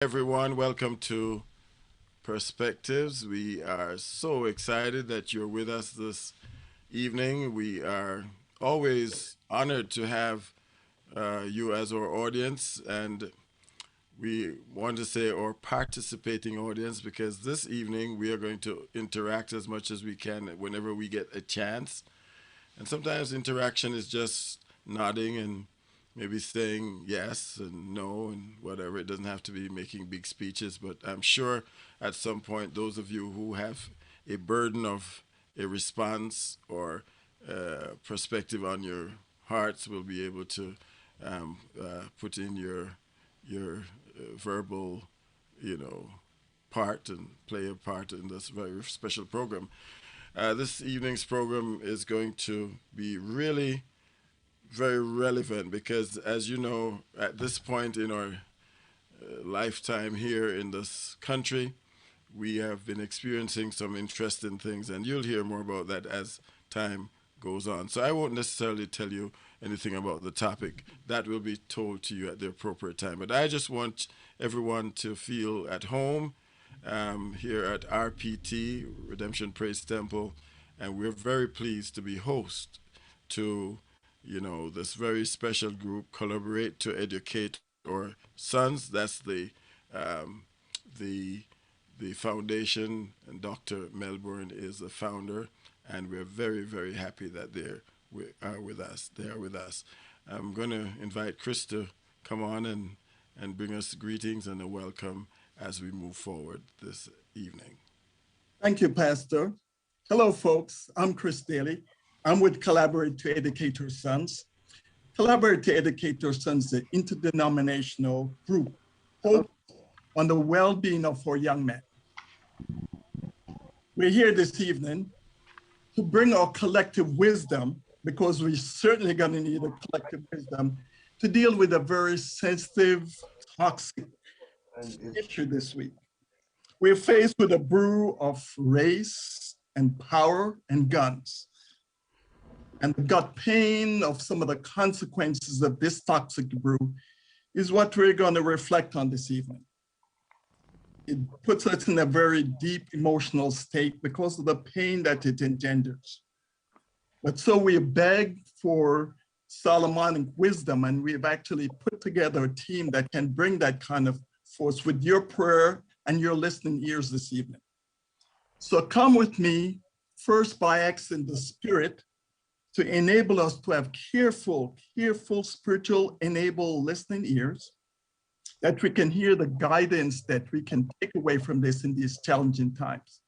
Everyone, welcome to Perspectives. We are so excited that you're with us this evening. We are always honored to have you as our audience, and we want to say our participating audience because this evening we are going to interact as much as we can whenever we get a chance. And sometimes interaction is just nodding and maybe saying yes and no and whatever. It doesn't have to be making big speeches, but I'm sure at some point, those of you who have a burden of a response or perspective on your hearts will be able to put in your verbal, you know, part and play a part in this very special program. This evening's program is going to be really very relevant because, as you know, at this point in our lifetime here in this country, we have been experiencing some interesting things, and you'll hear more about that as time goes on. So I won't necessarily tell you anything about the topic. That will be told to you at the appropriate time. But I just want everyone to feel at home here at RPT, Redemption Praise Temple, and we're very pleased to be host to this very special group, Collaborate to Educate Our Sons. That's um, the the foundation, and Dr. Melbourne is the founder, and we're very, very happy that are with us. They are with us. I'm going to invite Chris to come on and bring us greetings and a welcome as we move forward this evening. Thank you, Pastor. Hello, folks. I'm Chris Daly. I'm with Collaborate to Educate Our Sons. Collaborate to Educate Our Sons is an interdenominational group focused on the well-being of our young men. We're here this evening to bring our collective wisdom, because we're certainly going to need a collective wisdom to deal with a very sensitive, toxic issue this week. We're faced with a brew of race and power and guns. And the gut pain of some of the consequences of this toxic brew is what we're going to reflect on this evening. It puts us in a very deep emotional state because of the pain that it engenders. But so we beg for Solomonic wisdom, and we've actually put together a team that can bring that kind of force with your prayer and your listening ears this evening. So come with me, first by asking the Spirit to enable us to have careful spiritual enabled listening ears, that we can hear the guidance that we can take away from this in these challenging times.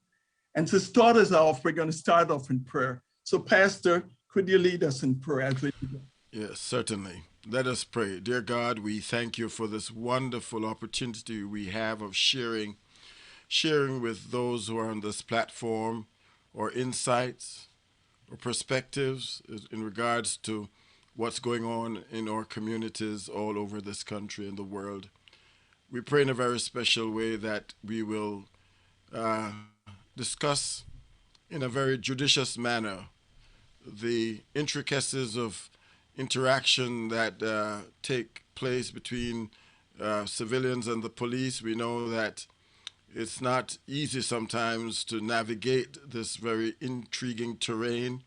And to start us off, we're going to start off in prayer. So Pastor, could you lead us in prayer as we begin? Yes, certainly. Let us pray. Dear God, we thank you for this wonderful opportunity we have of sharing with those who are on this platform, or insights or perspectives in regards to what's going on in our communities all over this country and the world. We pray in a very special way that we will uh, discuss in a very judicious manner the intricacies of interaction that take place between civilians and the police. We know that it's not easy sometimes to navigate this very intriguing terrain,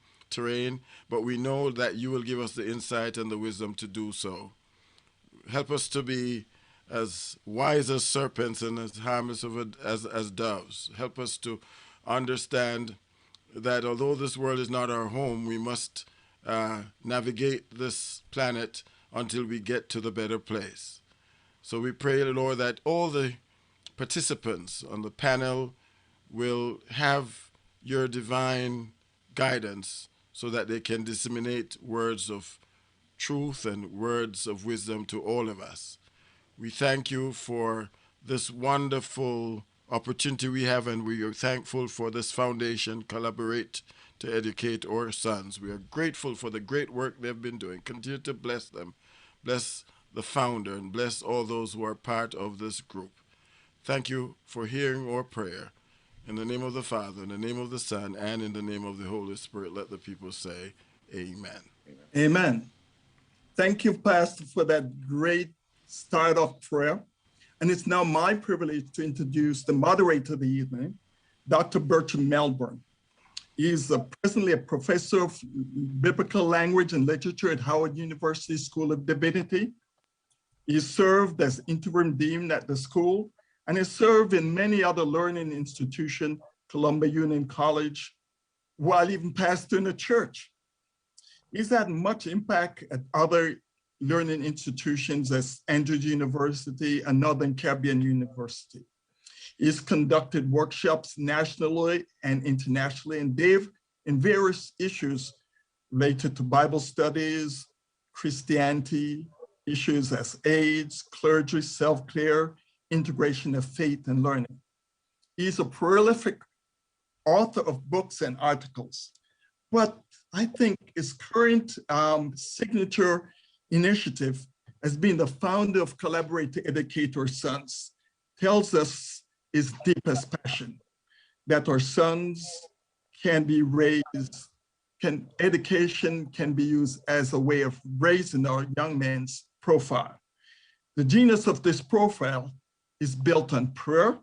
but we know that you will give us the insight and the wisdom to do so. Help us to be as wise as serpents and as harmless as doves. Help us to understand that although this world is not our home, we must navigate this planet until we get to the better place. So we pray, Lord, that all the participants on the panel will have your divine guidance so that they can disseminate words of truth and words of wisdom to all of us. We thank you for this wonderful opportunity we have, and we are thankful for this foundation, Collaborate to Educate Our Sons. We are grateful for the great work they've been doing. Continue to bless them. Bless the founder and bless all those who are part of this group. Thank you for hearing our prayer. In the name of the Father, in the name of the Son, and in the name of the Holy Spirit, let the people say, Amen. Amen. Thank you, Pastor, for that great start of prayer. And it's now my privilege to introduce the moderator of the evening, Dr. BERTRAM Melbourne. He is presently a professor of biblical language and literature at Howard University School of Divinity. He served as interim dean at the school and has served in many other learning institutions, Columbia Union College, while even pastoring a church. He's had much impact at other learning institutions as Andrews University and Northern Caribbean University. He's conducted workshops nationally and internationally in various issues related to Bible studies, Christianity, issues as AIDS, clergy, self-care, integration of faith and learning. He's a prolific author of books and articles, but I think his current signature initiative as being the founder of Collaborate to Educate Our Sons tells us his deepest passion, that our sons can be raised, education can be used as a way of raising our young man's profile. The genius of this profile is built on prayer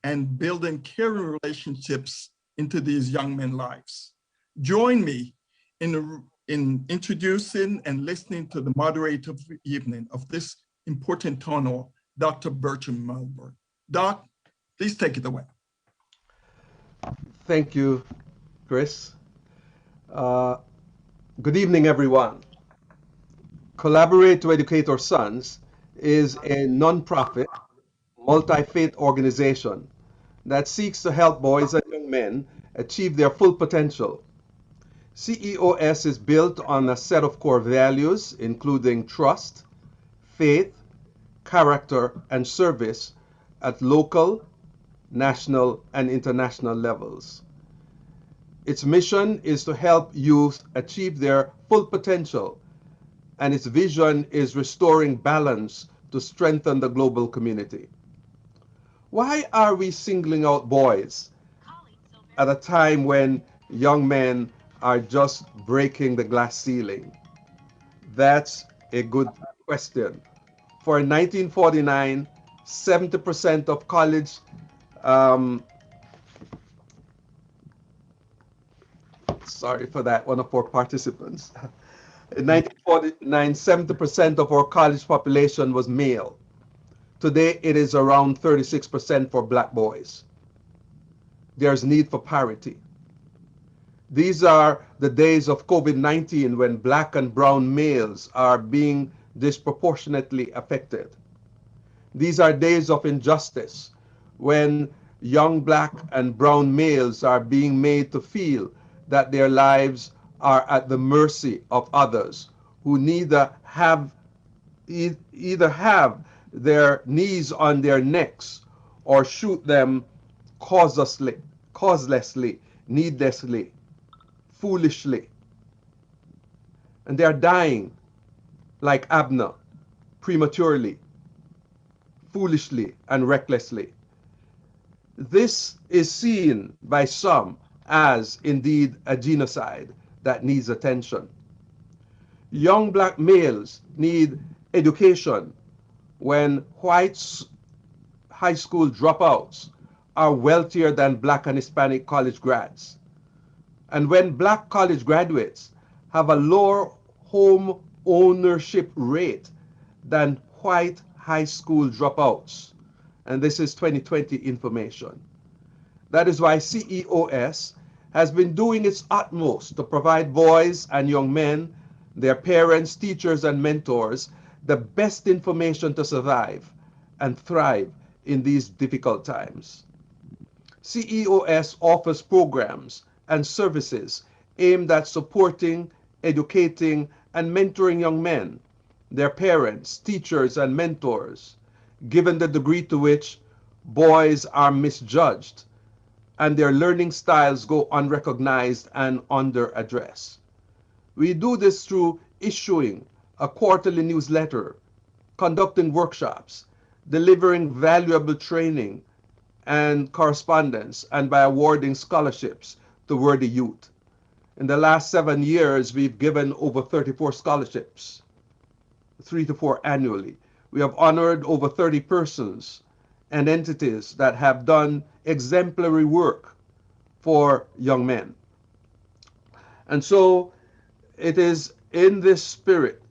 and building caring relationships into these young men's lives. Join me in introducing and listening to the moderator of the evening of this important town hall, Dr. BERTRAM Melbourne. Doc, please take it away. Thank you, Chris. Good evening, everyone. Collaborate to Educate Our Sons is a nonprofit, multi-faith organization that seeks to help boys and young men achieve their full potential. CEOS is built on a set of core values, including trust, faith, character, and service at local, national, and international levels. Its mission is to help youth achieve their full potential, and its vision is restoring balance to strengthen the global community. Why are we singling out boys at a time when young men are just breaking the glass ceiling? That's a good question. For 1949, 70% of college sorry for that, one of our participants. In 1949, 70% of our college population was male. Today, it is around 36% for black boys. There's need for parity. These are the days of COVID-19 when black and brown males are being disproportionately affected. These are days of injustice when young black and brown males are being made to feel that their lives are at the mercy of others who either have their knees on their necks or shoot them causelessly, needlessly, foolishly. And they are dying like Abner, prematurely, foolishly, and recklessly. This is seen by some as indeed a genocide that needs attention. Young black males need education when white high school dropouts are wealthier than black and Hispanic college grads. And when black college graduates have a lower home ownership rate than white high school dropouts. And this is 2020 information. That is why CEOS has been doing its utmost to provide boys and young men, their parents, teachers, and mentors the best information to survive and thrive in these difficult times. CEOS offers programs and services aimed at supporting, educating, and mentoring young men, their parents, teachers, and mentors, given the degree to which boys are misjudged and their learning styles go unrecognized and under-addressed. We do this through issuing a quarterly newsletter, conducting workshops, delivering valuable training and correspondence, and by awarding scholarships to worthy youth. In the last 7 years, we've given over 34 scholarships, 3 to 4 annually, We have honored over 30 persons and entities that have done exemplary work for young men. And so it is in this spirit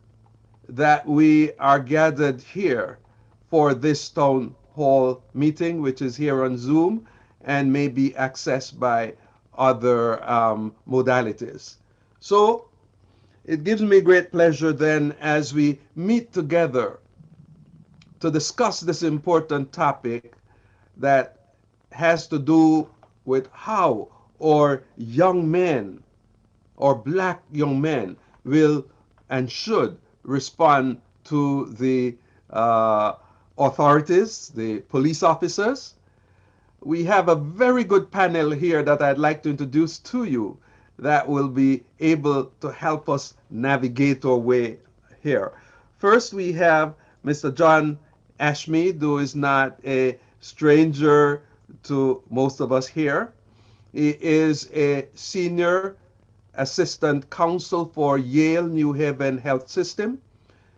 that we are gathered here for this town hall meeting, which is here on Zoom and may be accessed by other modalities. So it gives me great pleasure then as we meet together to discuss this important topic that has to do with how our young men or black young men will and should respond to the authorities, the police officers. We have a very good panel here that I'd like to introduce to you that will be able to help us navigate our way here. First, we have Mr. John Ashmead, who is not a stranger to most of us here. He is a senior assistant counsel for Yale New Haven Health System.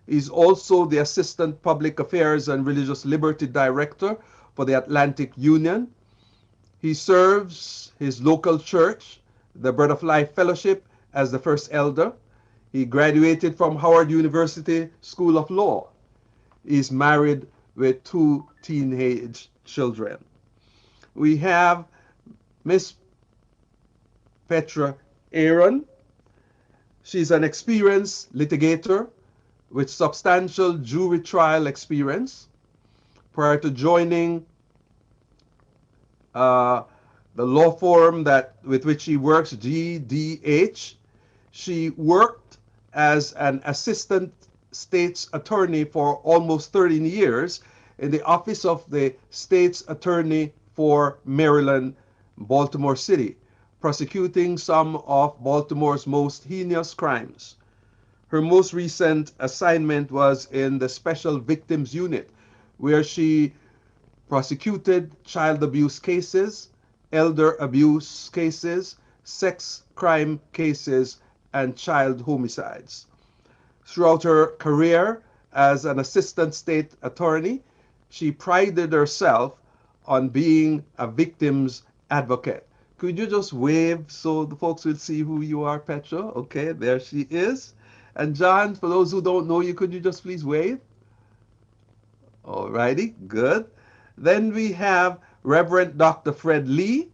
He's also the assistant public affairs and religious liberty director for the Atlantic Union. He serves his local church, the Bread of Life Fellowship, as the first elder. He graduated from Howard University School of Law. He's married with 2 teenage children. We have Miss Petra Aaron. She's an experienced litigator with substantial jury trial experience. Prior to joining the law firm with which she works, GDH, she worked as an assistant state's attorney for almost 13 years in the office of the state's attorney for Maryland, Baltimore City, prosecuting some of Baltimore's most heinous crimes. Her most recent assignment was in the Special Victims Unit, where she prosecuted child abuse cases, elder abuse cases, sex crime cases, and child homicides. Throughout her career as an assistant state attorney, she prided herself on being a victim's advocate. Could you just wave so the folks will see who you are, Petra? Okay, there she is. And John, for those who don't know you, could you just please wave? Alrighty, good. Then we have Reverend Dr. Fred Lee.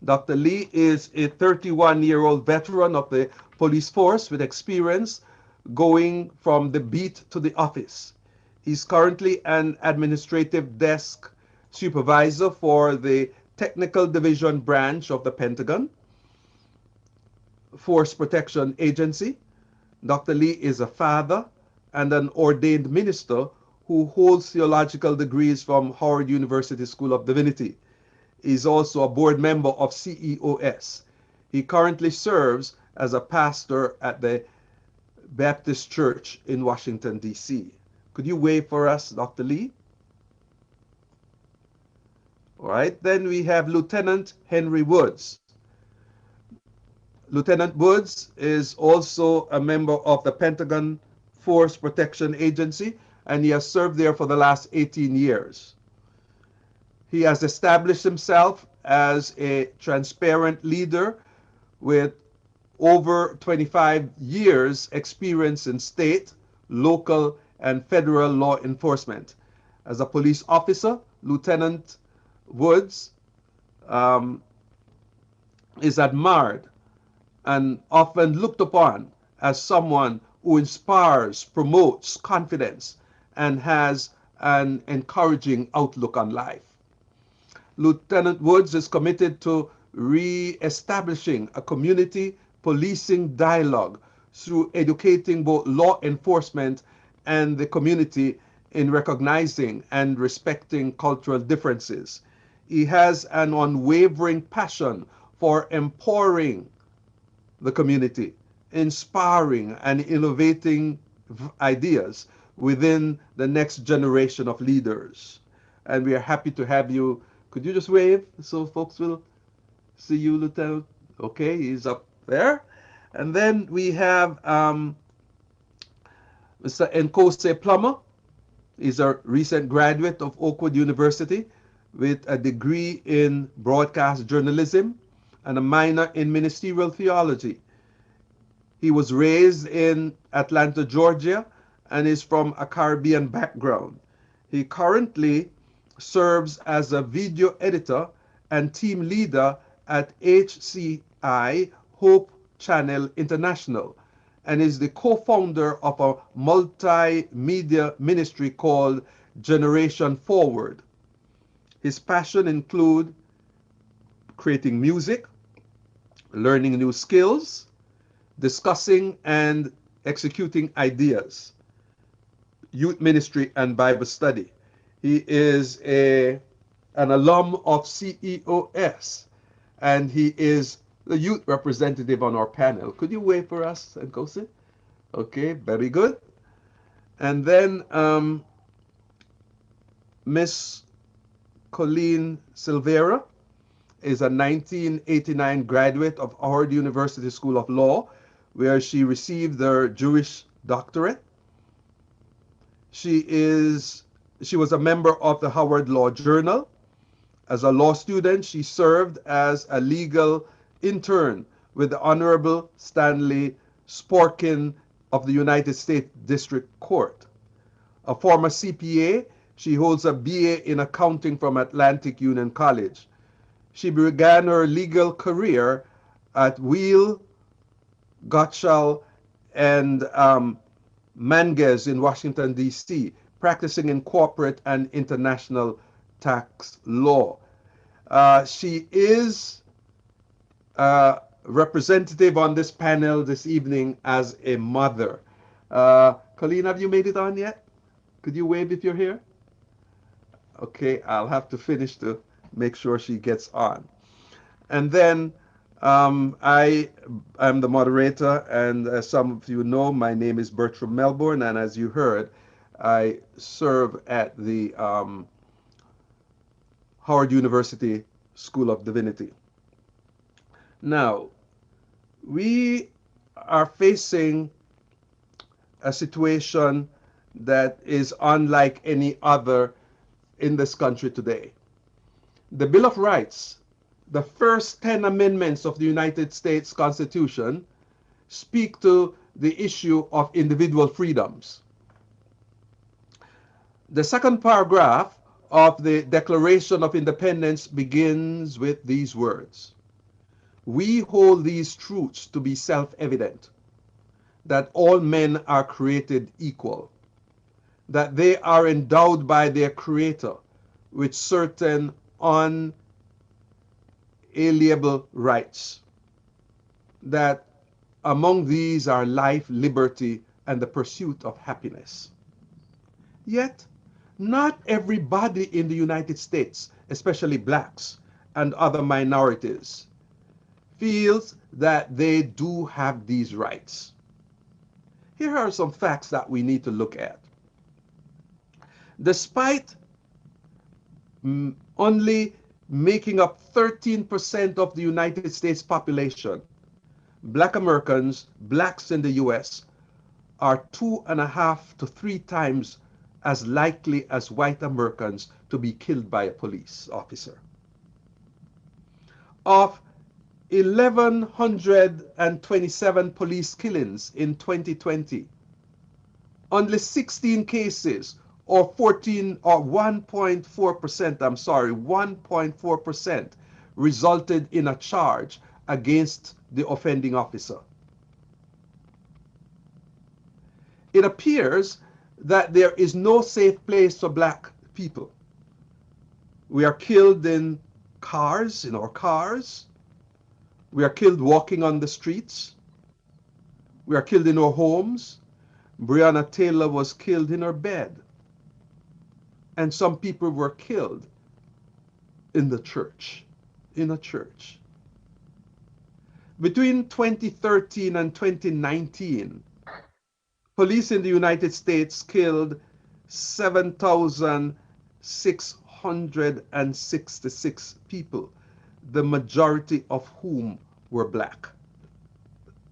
Dr. Lee is a 31-year-old veteran of the police force with experience going from the beat to the office. He's currently an administrative desk supervisor for the Technical Division branch of the Pentagon Force Protection Agency. Dr. Lee is a father and an ordained minister who holds theological degrees from Howard University School of Divinity. He's also a board member of C.E.O.S. He currently serves as a pastor at the Baptist Church in Washington, D.C. Could you wave for us, Dr. Lee? All right, then we have Lieutenant Henry Woods. Lieutenant Woods is also a member of the Pentagon Force Protection Agency, and he has served there for the last 18 years. He has established himself as a transparent leader with over 25 years experience in state, local, and federal law enforcement. As a police officer, Lieutenant Woods is admired and often looked upon as someone who inspires, promotes confidence, and has an encouraging outlook on life. Lieutenant Woods is committed to re-establishing a community policing dialogue through educating both law enforcement and the community in recognizing and respecting cultural differences. He has an unwavering passion for empowering the community, inspiring and innovating ideas within the next generation of leaders. And we are happy to have you. Could you just wave so folks will see you, Lieutenant? Okay, he's up there. And then we have Mr. Nkose Plummer. He's a recent graduate of Oakwood University with a degree in broadcast journalism and a minor in ministerial theology. He was raised in Atlanta, Georgia, and is from a Caribbean background. He currently serves as a video editor and team leader at HCI Hope Channel International and is the co-founder of a multimedia ministry called Generation Forward. His passion include creating music, learning new skills, discussing and executing ideas, youth ministry, and Bible study. He is an alum of C.E.O.S. and he is the youth representative on our panel. Could you wave for us, Nkosi? Okay, very good. And then Miss Colleen Silvera is a 1989 graduate of Howard University School of Law, where she received her Jewish doctorate. She was a member of the Howard Law Journal. As a law student, she served as a legal intern with the Honorable Stanley Sporkin of the United States District Court. A former CPA, she holds a BA in accounting from Atlantic Union College. She began her legal career at Weil, Gotshal, and Manges in Washington, D.C., practicing in corporate and international tax law. She is representative on this panel this evening as a mother. Colleen, have you made it on yet? Could you wave if you're here? Okay, I'll have to finish to make sure she gets on. And then I am the moderator, and as some of you know, my name is BERTRAM Melbourne, and as you heard, I serve at the Howard University School of Divinity. Now, we are facing a situation that is unlike any other in this country today. The Bill of Rights, the first 10 amendments of the United States Constitution, speak to the issue of individual freedoms. The second paragraph of the Declaration of Independence begins with these words: "We hold these truths to be self-evident, that all men are created equal, that they are endowed by their Creator with certain unalienable rights, that among these are life, liberty, and the pursuit of happiness. Yet, not everybody in the United States, especially blacks and other minorities, feels that they do have these rights." Here are some facts that we need to look at. Despite only making up 13% of the United States population, Black Americans, blacks in the US, are 2.5 to 3 times as likely as white Americans to be killed by a police officer. Of 1,127 police killings in 2020, only 16 cases, or 1.4%, resulted in a charge against the offending officer. It appears that there is no safe place for black people. We are killed in our cars. We are killed walking on the streets. We are killed in our homes. Breonna Taylor was killed in her bed. And some people were killed in the church, in a church. Between 2013 and 2019, police in the United States killed 7,666 people, the majority of whom were black.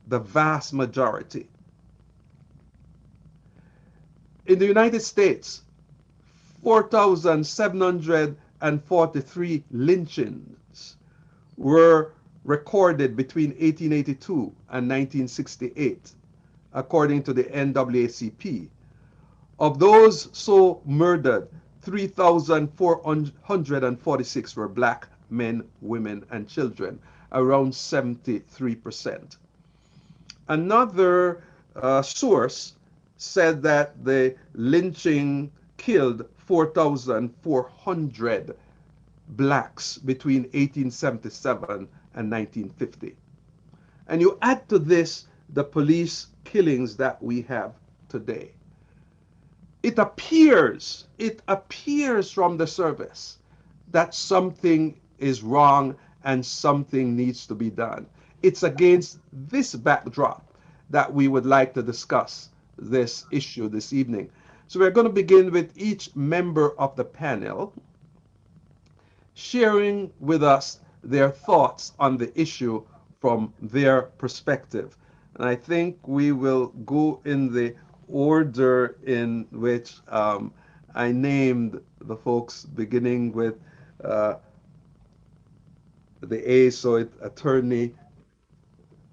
The vast majority. In the United States, 4,743 lynchings were recorded between 1882 and 1968, according to the NAACP. Of those so murdered, 3,446 were black men, women, and children, around 73%. Another source said that the lynching killed 4,400 blacks between 1877 and 1950. And you add to this the police killings that we have today. It appears from the service that something is wrong and something needs to be done. It's against this backdrop that we would like to discuss this issue this evening. So we're going to begin with each member of the panel sharing with us their thoughts on the issue from their perspective. And I think we will go in the order in which I named the folks, beginning with uh, the A, so it's Attorney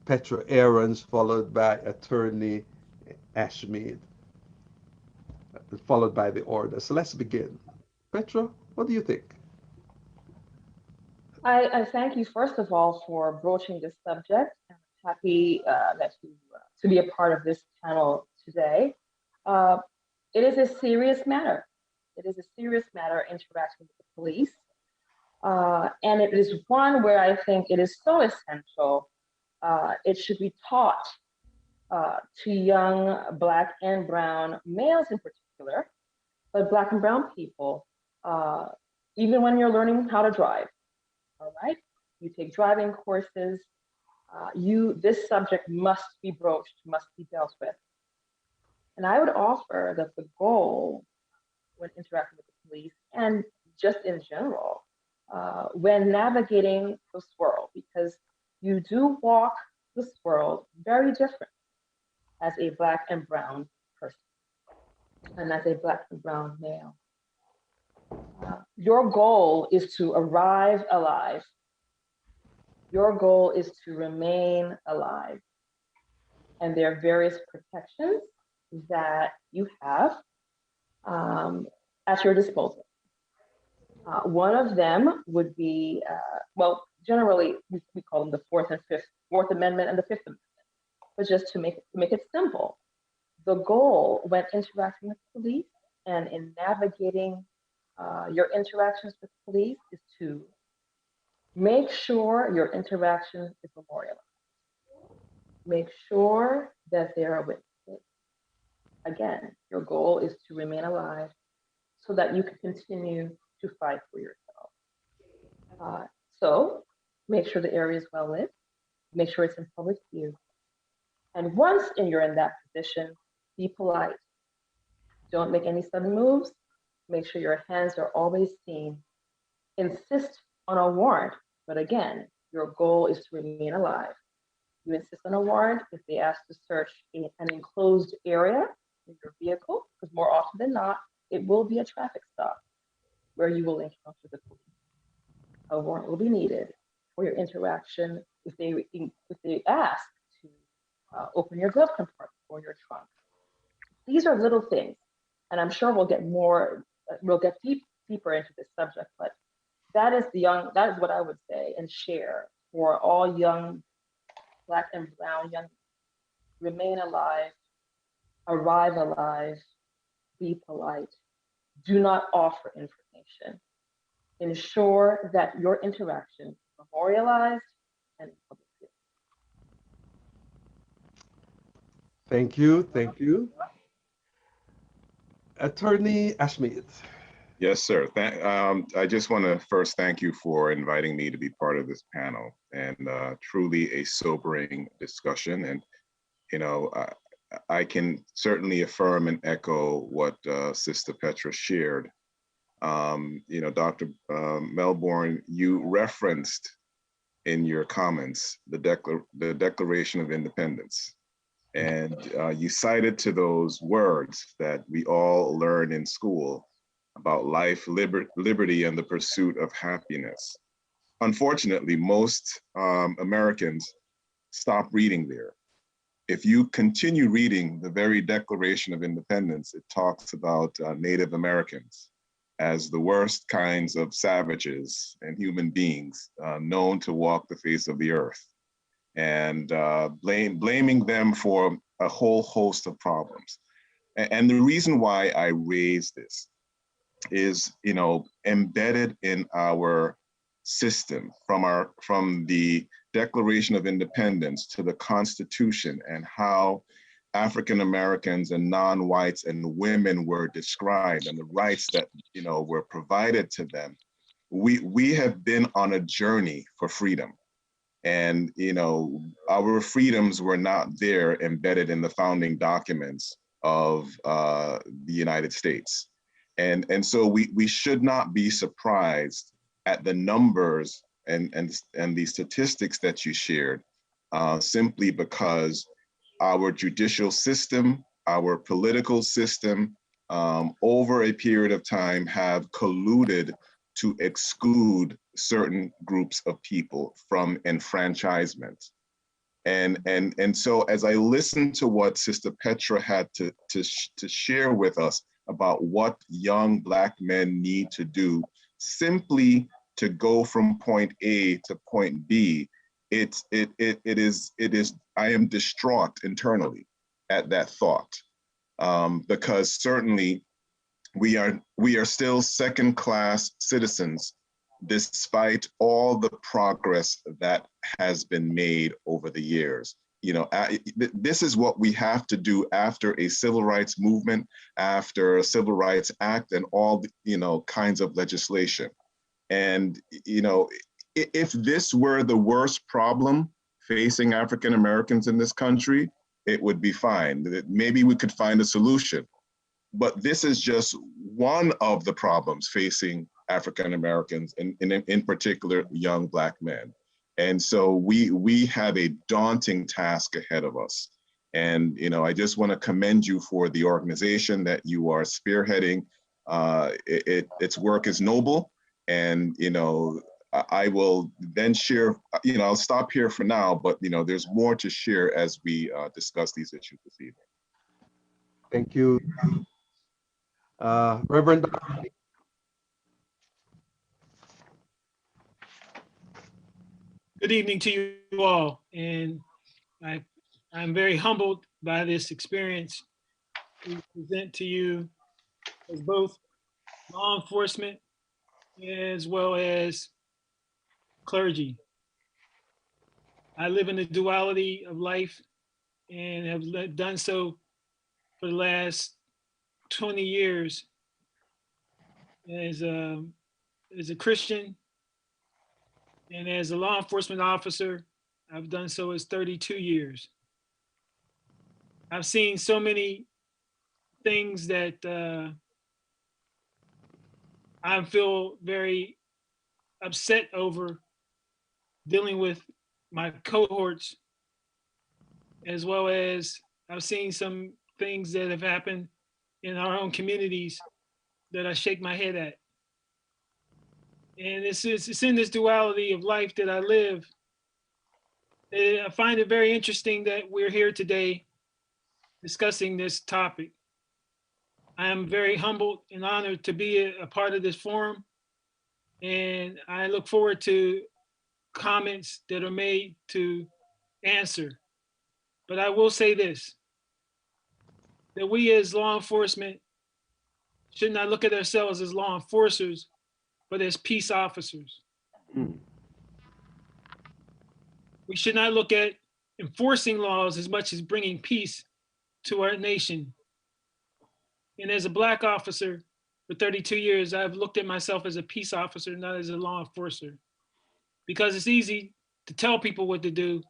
Petra Aarons, followed by Attorney Ashmead, followed by the order. So let's begin. Petra, what do you think? I thank you, first of all, for broaching this subject. I'm happy to be a part of this panel today. Uh, it is a serious matter. It is a serious matter interacting with the police. And it is one where I think it is so essential. It should be taught to young Black and Brown males in particular, but Black and Brown people, uh, even when you're learning how to drive. All right, you take driving courses. This subject must be broached, must be dealt with. And I would offer that the goal when interacting with the police and just in general, when navigating this world, because you do walk this world very different as a Black and Brown person and as a Black and Brown male. Your goal is to arrive alive. Your goal is to remain alive. And there are various protections that you have at your disposal. One of them would be, well, generally we call them the Fourth Amendment and the Fifth Amendment. But just to make it simple, the goal when interacting with police and in navigating your interactions with police is to make sure your interaction is memorialized. Make sure that there are witnesses. Again, your goal is to remain alive so that you can continue to fight for yourself. So make sure the area is well lit, make sure it's in public view. And once you're in that position, be polite. Don't make any sudden moves. Make sure your hands are always seen. Insist on a warrant, but again, your goal is to remain alive. You insist on a warrant if they ask to search an enclosed area in your vehicle, because more often than not, it will be a traffic stop where you will encounter the police. A warrant will be needed for your interaction if they ask to open your glove compartment or your trunk. These are little things, and I'm sure we'll get deeper into this subject, but that is what I would say and share for all young Black and Brown young. Remain alive, arrive alive, be polite. Do not offer information. Ensure that your interaction is memorialized and in public view. Thank you. Thank you. Attorney Ashmead. Yes, sir. I just want to first thank you for inviting me to be part of this panel, and truly a sobering discussion. And, you know, I can certainly affirm and echo what Sister Petra shared. You know, Dr. Melbourne, you referenced in your comments the Declaration of Independence. And you cited to those words that we all learn in school about life, liberty, and the pursuit of happiness. Unfortunately, most Americans stop reading there. If you continue reading the very Declaration of Independence, it talks about Native Americans as the worst kinds of savages and human beings known to walk the face of the earth, and blaming them for a whole host of problems. And the reason why I raise this is, embedded in our system, from the Declaration of Independence to the Constitution, and how African Americans and non-whites and women were described, and the rights that were provided to them. We have been on a journey for freedom, and our freedoms were not there embedded in the founding documents of the United States. And so we should not be surprised at the numbers and the statistics that you shared, simply because our judicial system, our political system, over a period of time have colluded to exclude certain groups of people from enfranchisement. And so as I listened to what Sister Petra had to share with us about what young Black men need to do simply to go from point A to point B, it is, I am distraught internally at that thought, because certainly we are still second-class citizens despite all the progress that has been made over the years. This is what we have to do after a civil rights movement, after a Civil Rights Act, and all kinds of legislation. And if this were the worst problem facing African Americans in this country, it would be fine. Maybe we could find a solution. But this is just one of the problems facing African Americans, in particular young Black men. And so we have a daunting task ahead of us. And I just want to commend you for the organization that you are spearheading. Its work is noble, and I will then share. I'll stop here for now, but there's more to share as we discuss these issues this evening. Thank you. Reverend. Good evening to you all, and I'm very humbled by this experience to present to you as both law enforcement as well as clergy. I live in the duality of life and have done so for the last 20 years as a Christian, and as a law enforcement officer, I've done so as 32 years. I've seen so many things that I feel very upset over, dealing with my cohorts, as well as I've seen some things that have happened in our own communities that I shake my head at. And it's in this duality of life that I live. I find it very interesting that we're here today discussing this topic. I am very humbled and honored to be a part of this forum, and I look forward to comments that are made to answer. But I will say this, that we as law enforcement should not look at ourselves as law enforcers, but as peace officers. We should not look at enforcing laws as much as bringing peace to our nation. And as a Black officer for 32 years, I've looked at myself as a peace officer, not as a law enforcer. Because it's easy to tell people what to do,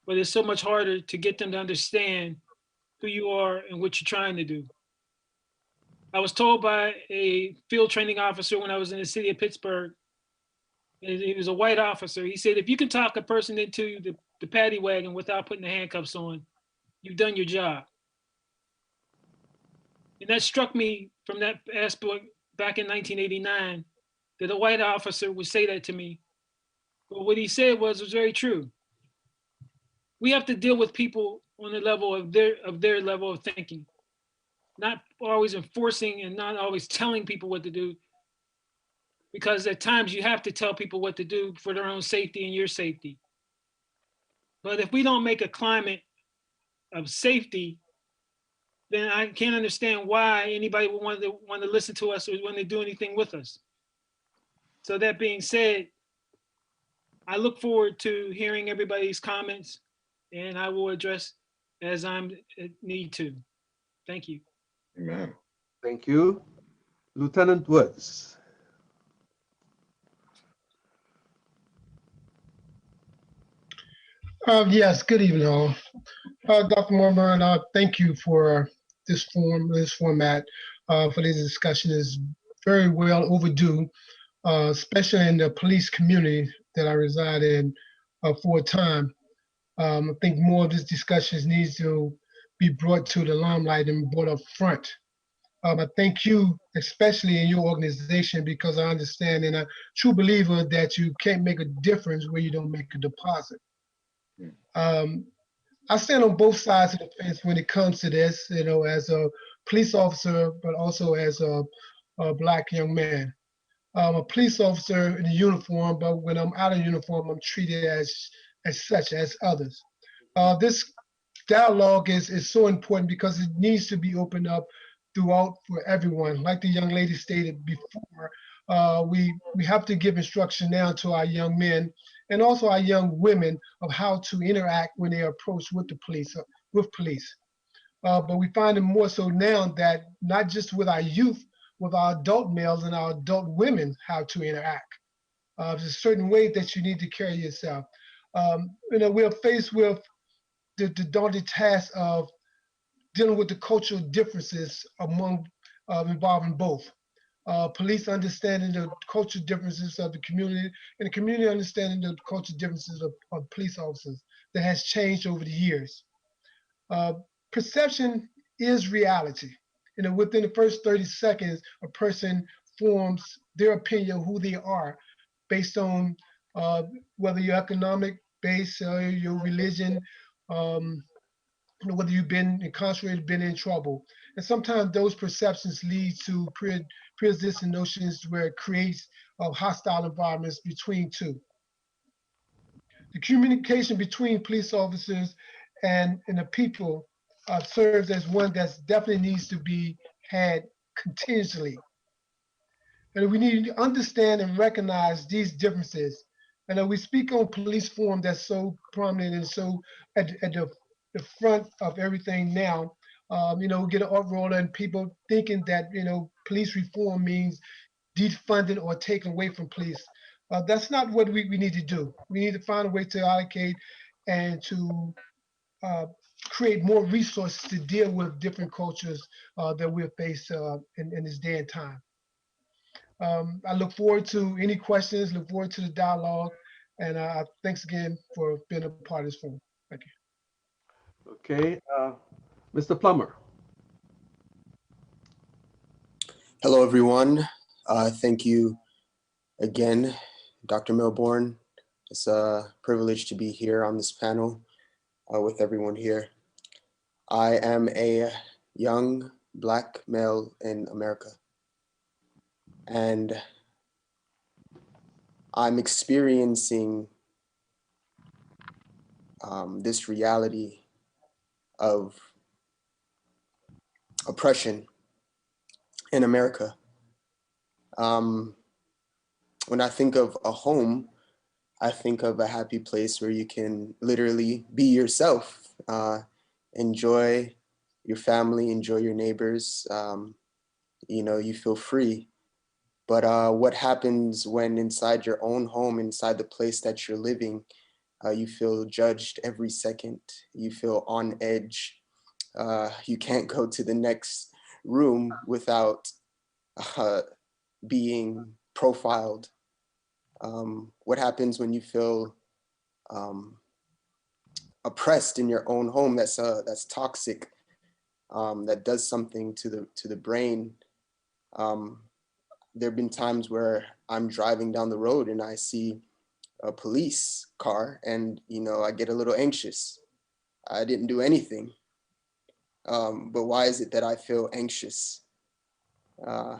but it's so much harder to get them to understand who you are and what you're trying to do. I was told by a field training officer when I was in the city of Pittsburgh, and he was a white officer. He said, if you can talk a person into the paddy wagon without putting the handcuffs on, you've done your job. And that struck me from that aspect back in 1989 that a white officer would say that to me. But what he said was very true. We have to deal with people on the level of their level of thinking, not always enforcing and not always telling people what to do, because at times you have to tell people what to do for their own safety and your safety. But if we don't make a climate of safety, then I can't understand why anybody would want to listen to us or want to do anything with us. So that being said, I look forward to hearing everybody's comments, and I will address as I need to. Thank you. Amen. Thank you. Lieutenant Woods. Yes, good evening, all. Dr. Morburn, thank you for this format, for this discussion. Is very well overdue, especially in the police community that I reside in for a time. I think more of this discussion needs to be brought to the limelight and brought up front. I thank you, especially in your organization, because I understand and a true believer that you can't make a difference where you don't make a deposit. Um, I stand on both sides of the fence when it comes to this, as a police officer, but also as a Black young man. I'm a police officer in a uniform, but when I'm out of uniform, I'm treated as such as others. This dialogue is so important because it needs to be opened up throughout for everyone. Like the young lady stated before, we have to give instruction now to our young men and also our young women of how to interact when they are approached with the police, with police. But we find it more so now that not just with our youth, with our adult males and our adult women, how to interact. There's a certain way that you need to carry yourself. We're faced with the daunting task of dealing with the cultural differences among involving both. Police understanding the cultural differences of the community and the community understanding the cultural differences of police officers that has changed over the years. Uh, Perception is reality. Within the first 30 seconds, a person forms their opinion of who they are based on whether your economic base, your religion, um, whether you've been incarcerated, been in trouble. And sometimes those perceptions lead to pre-existing notions where it creates hostile environments between two. The communication between police officers and the people serves as one that definitely needs to be had continuously. And we need to understand and recognize these differences. And we speak on police form that's so prominent and so at the front of everything now. We get an uproar and people thinking that, police reform means defunding or taking away from police. That's not what we need to do. We need to find a way to allocate and to uh, create more resources to deal with different cultures that we're faced in this day and time. I look forward to any questions, look forward to the dialogue, and thanks again for being a part of this forum. Thank you. Okay, Mr. Plummer. Hello, everyone. Thank you again, Dr. Melbourne. It's a privilege to be here on this panel with everyone here. I am a young Black male in America, and I'm experiencing this reality of oppression in America. When I think of a home, I think of a happy place where you can literally be yourself, enjoy your family, enjoy your neighbors. You feel free. But what happens when inside your own home, inside the place that you're living, you feel judged every second, you feel on edge. You can't go to the next room without being profiled. What happens when you feel oppressed in your own home? That's toxic. That does something to the brain. there have been times where I'm driving down the road and I see a police car and, I get a little anxious. I didn't do anything. But why is it that I feel anxious? I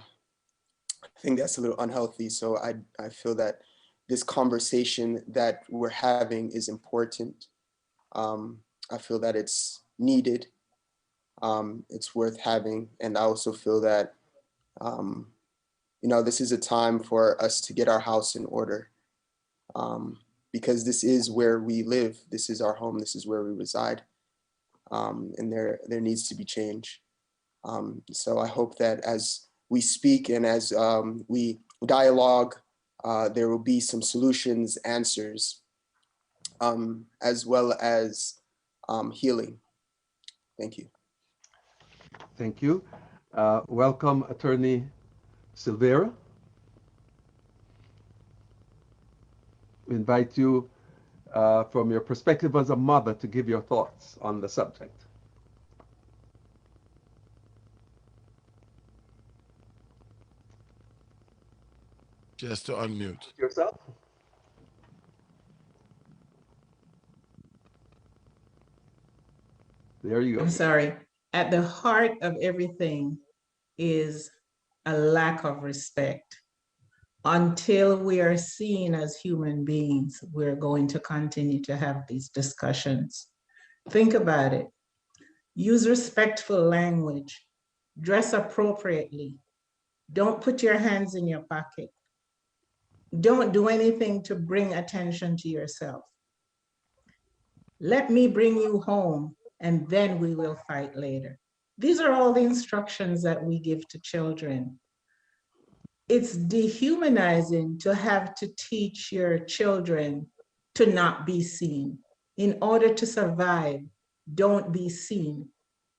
think that's a little unhealthy. So I feel that this conversation that we're having is important. I feel that it's needed. It's worth having. And I also feel that, this is a time for us to get our house in order, because this is where we live. This is our home. This is where we reside. And there needs to be change. So I hope that as we speak and as we dialogue, there will be some solutions, answers, as well as healing. Thank you. Thank you. Welcome, Attorney Silvera. We invite you, from your perspective as a mother, to give your thoughts on the subject. Just to unmute. Yourself? There you go. I'm sorry. At the heart of everything is a lack of respect. Until we are seen as human beings, we're going to continue to have these discussions. Think about it. Use respectful language. Dress appropriately. Don't put your hands in your pocket. Don't do anything to bring attention to yourself. Let me bring you home, and then we will fight later. These are all the instructions that we give to children. It's dehumanizing to have to teach your children to not be seen. In order to survive, don't be seen.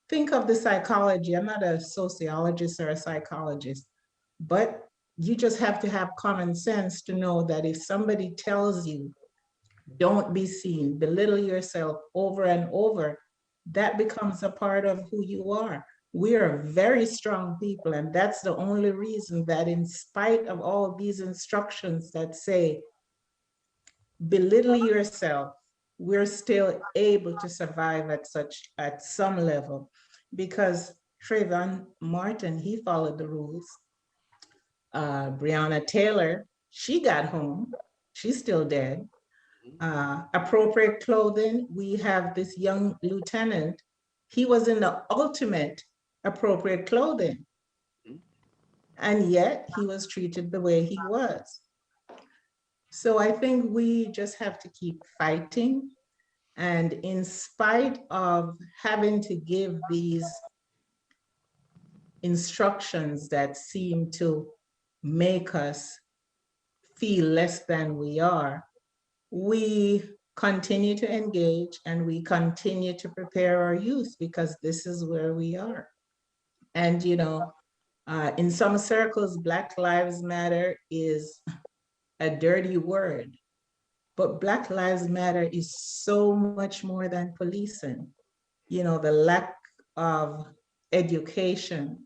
Think of the psychology. I'm not a sociologist or a psychologist, but you just have to have common sense to know that if somebody tells you, don't be seen, belittle yourself over and over, that becomes a part of who you are. We are very strong people, and that's the only reason that in spite of all these instructions that say, belittle yourself, we're still able to survive at some level, because Trayvon Martin, he followed the rules. Breonna Taylor, she got home, she's still dead. Appropriate clothing, we have this young lieutenant, he was in the ultimate appropriate clothing, and yet he was treated the way he was. So I think we just have to keep fighting. And in spite of having to give these instructions that seem to make us feel less than we are, we continue to engage and we continue to prepare our youth, because this is where we are. And, in some circles, Black Lives Matter is a dirty word, but Black Lives Matter is so much more than policing. The lack of education,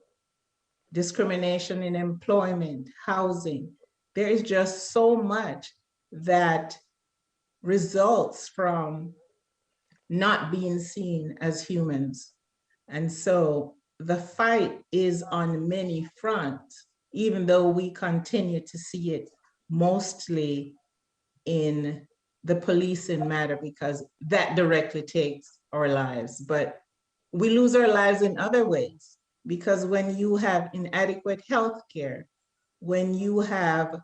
discrimination in employment, housing, there is just so much that results from not being seen as humans. And so the fight is on many fronts, even though we continue to see it mostly in the policing matter, because that directly takes our lives. But we lose our lives in other ways, because when you have inadequate health care, when you have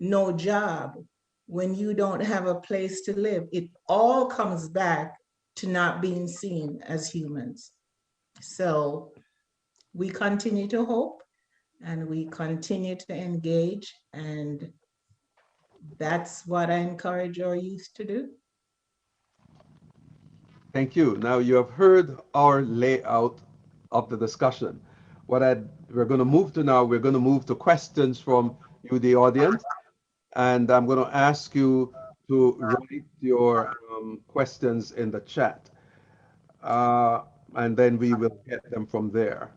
no job, when you don't have a place to live, it all comes back to not being seen as humans. So we continue to hope and we continue to engage, and that's what I encourage our youth to do. Thank you. Now you have heard our layout of the discussion. We're going to move to now, we're going to move to questions from you, the audience. And I'm going to ask you to write your questions in the chat. And then we will get them from there.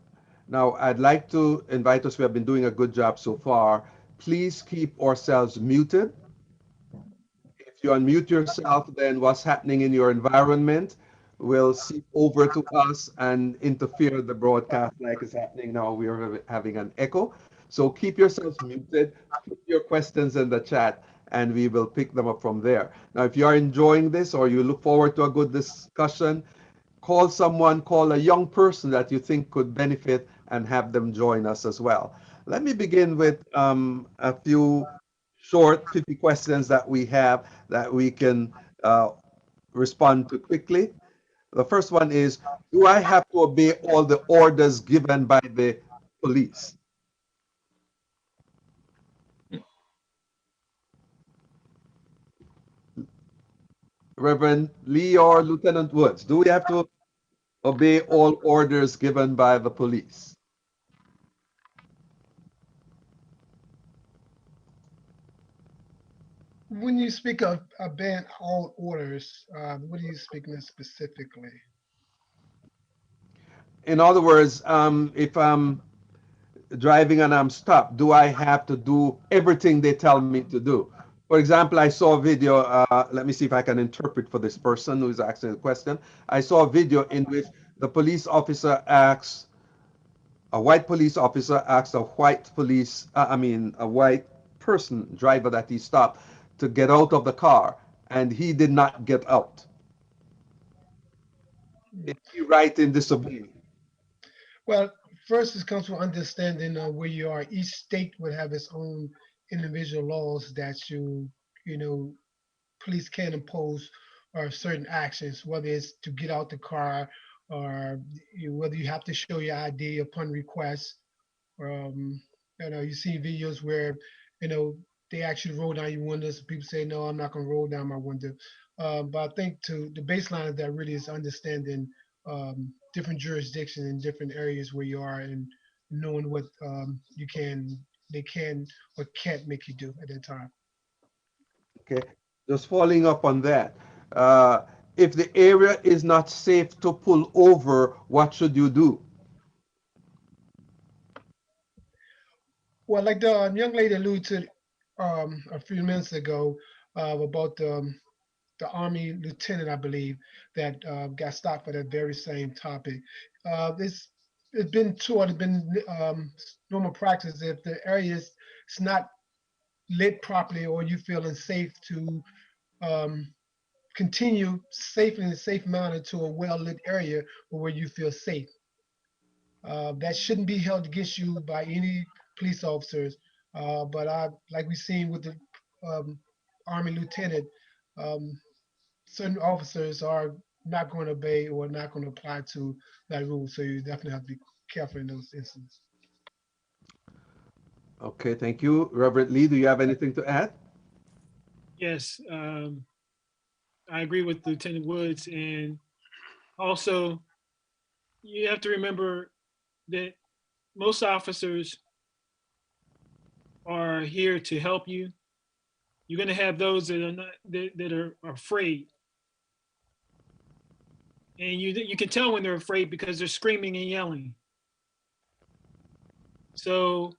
Now, I'd like to invite us, we have been doing a good job so far. Please keep ourselves muted. If you unmute yourself, then what's happening in your environment will seep over to us and interfere the broadcast like is happening now. We are having an echo. So keep yourselves muted, put your questions in the chat, and we will pick them up from there. Now, if you are enjoying this or you look forward to a good discussion, call someone, call a young person that you think could benefit and have them join us as well. Let me begin with a few short, pithy questions that we have that we can respond to quickly. The first one is, do I have to obey all the orders given by the police? Reverend Lee or Lieutenant Woods, do we have to obey all orders given by the police? When you speak of ban all orders, what are you speaking of specifically? In other words, if I'm driving and I'm stopped, do I have to do everything they tell me to do? For example, I saw a video, let me see if I can interpret for this person who is asking the question. I saw a video in which the police officer asks, a white police officer asks a white police, a white person, driver that he stopped, to get out of the car, and he did not get out. Is he right in disobeying? Well, first it comes from understanding where you are. Each state would have its own individual laws that you know, police can impose certain actions, whether it's to get out the car or whether you have to show your ID upon request. Um, you see videos where, you know, they actually roll down your windows. And people say, no, I'm not going to roll down my window. But I think to the baseline of that really is understanding different jurisdictions and different areas where you are and knowing what they can or can't make you do at that time. Okay, just following up on that. Uh, if the area is not safe to pull over, what should you do? Well, like the young lady alluded to a few minutes ago about the Army lieutenant, I believe, that got stopped for that very same topic. It's been taught, it's been normal practice if the area is it's not lit properly or you feel unsafe to um, continue safely in a safe manner to a well lit area where you feel safe. That shouldn't be held against you by any police officers. But like we've seen with the um, Army lieutenant, um, certain officers are not going to obey or not going to apply to that rule. So you definitely have to be careful in those instances. Okay, thank you. Reverend Lee, do you have anything to add? Yes, I agree with Lieutenant Woods. And also, you have to remember that most officers are here to help you. You're going to have those that are not that are afraid, and you can tell when they're afraid because they're screaming and yelling. So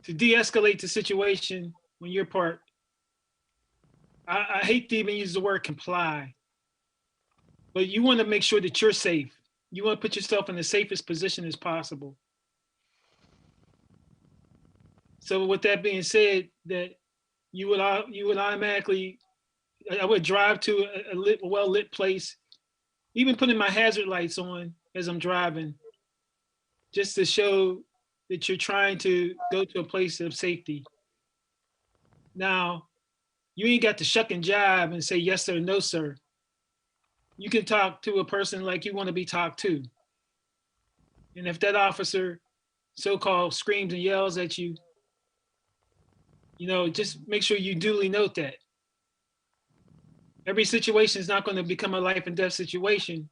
to de-escalate the situation when you're part, I hate to even use the word comply, but you want to make sure that you're safe. You want to put yourself in the safest position as possible. So with that being said, that you would automatically, I would drive to a well-lit place, even putting my hazard lights on as I'm driving, just to show that you're trying to go to a place of safety. Now, you ain't got to shuck and jive and say yes sir, no sir. You can talk to a person like you want to be talked to. And if that officer so-called screams and yells at you, just make sure you duly note that. Every situation is not going to become a life and death situation,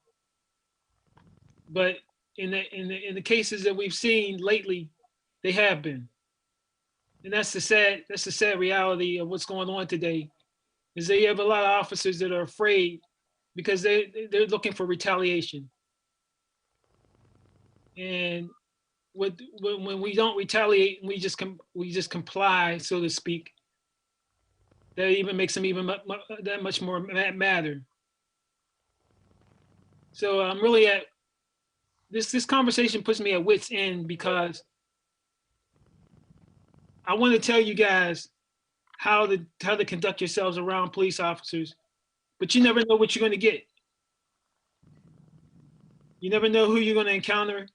but in the cases that we've seen lately, they have been. And that's the sad reality of what's going on today, is that you have a lot of officers that are afraid because they're looking for retaliation. And when we don't retaliate, we just comply, so to speak. That even makes them even that much more matter. So I'm really at this conversation puts me at wit's end, because I want to tell you guys how to conduct yourselves around police officers, but you never know what you're going to get. You never know who you're going to encounter,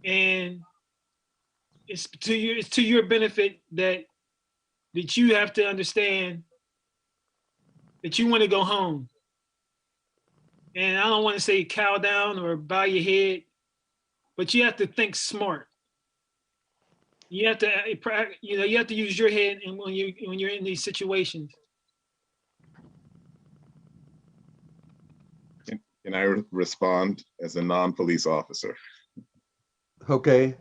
and it's to your benefit that you have to understand that you want to go home. And I don't want to say cow down or bow your head, but you have to think smart. You have to, you have to use your head, and when you're in these situations. Can I respond as a non-police officer? Okay.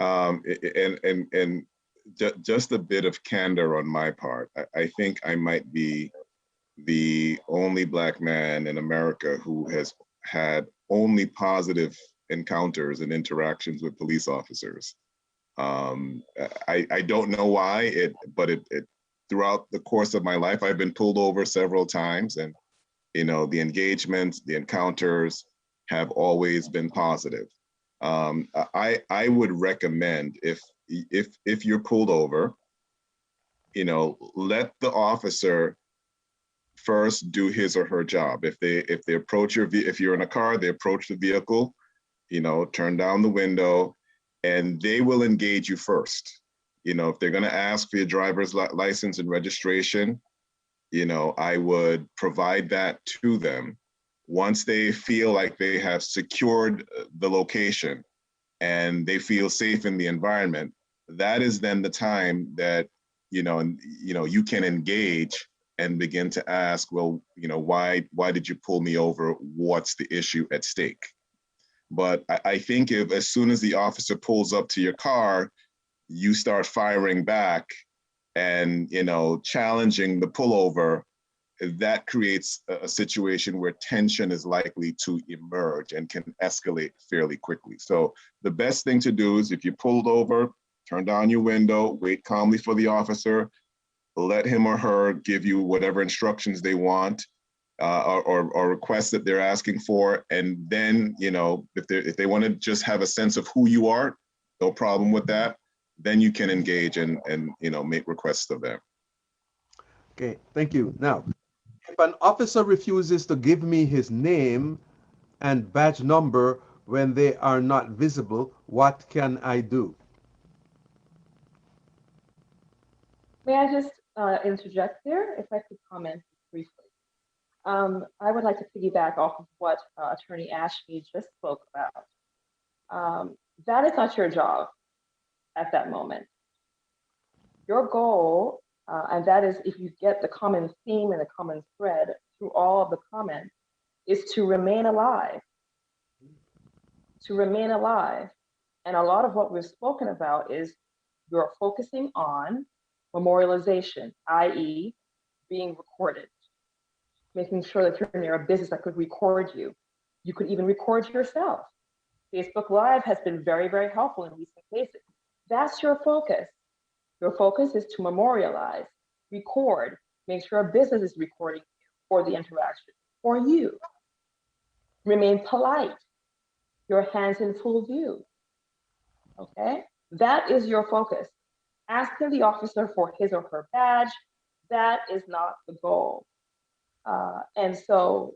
And just a bit of candor on my part. I think I might be the only Black man in America who has had only positive encounters and interactions with police officers. I don't know why, but throughout the course of my life, I've been pulled over several times, and the engagements, the encounters have always been positive. I would recommend, if you're pulled over, let the officer first do his or her job. If they approach if you're in a car, they approach the vehicle, turn down the window, and they will engage you first. If they're going to ask for your driver's license and registration, I would provide that to them. Once they feel like they have secured the location and they feel safe in the environment, that is then the time that you can engage and begin to ask, well, why did you pull me over? What's the issue at stake? But I think if as soon as the officer pulls up to your car, you start firing back and challenging the pullover, that creates a situation where tension is likely to emerge and can escalate fairly quickly. So the best thing to do is, if you're pulled over, turn down your window, wait calmly for the officer, let him or her give you whatever instructions they want, or requests that they're asking for. And then, if they want to just have a sense of who you are, no problem with that. Then you can engage and make requests of them. Okay, thank you. Now, if an officer refuses to give me his name and badge number when they are not visible, what can I do? May I just interject there, if I could comment briefly? I would like to piggyback off of what Attorney Ashby just spoke about. That is not your job at that moment. Your goal, and that is, if you get the common theme and the common thread through all of the comments, is to remain alive. To remain alive. And a lot of what we've spoken about is you're focusing on memorialization, i.e., being recorded, making sure that you're near a business that could record you. You could even record yourself. Facebook Live has been very, very helpful in recent cases. That's your focus. Your focus is to memorialize, record, make sure a business is recording you for the interaction, for you. Remain polite, your hands in full view, okay? That is your focus. Asking the officer for his or her badge, that is not the goal. And so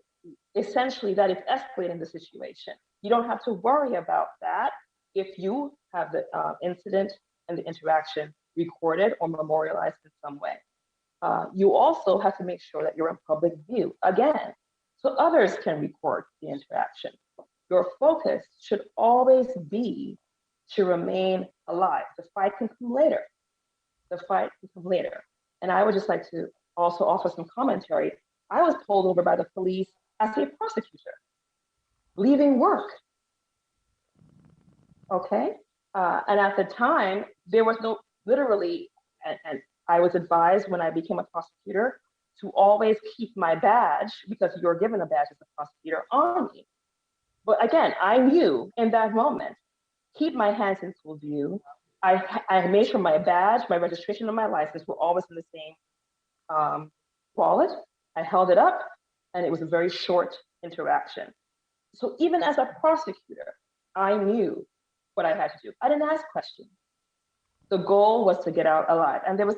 essentially that is escalating the situation. You don't have to worry about that if you have the incident and the interaction recorded or memorialized in some way. You also have to make sure that you're in public view, again, so others can record the interaction. Your focus should always be to remain alive. The fight can come later. The fight can come later. And I would just like to also offer some commentary. I was pulled over by the police as a prosecutor, leaving work. Okay? And at the time, there was no, literally, and I was advised when I became a prosecutor to always keep my badge, because you're given a badge as a prosecutor, on me. But again, I knew in that moment, keep my hands in full view. I made sure my badge, my registration, and my license were always in the same wallet. I held it up, and it was a very short interaction. So even as a prosecutor, I knew what I had to do. I didn't ask questions. The goal was to get out alive. And there was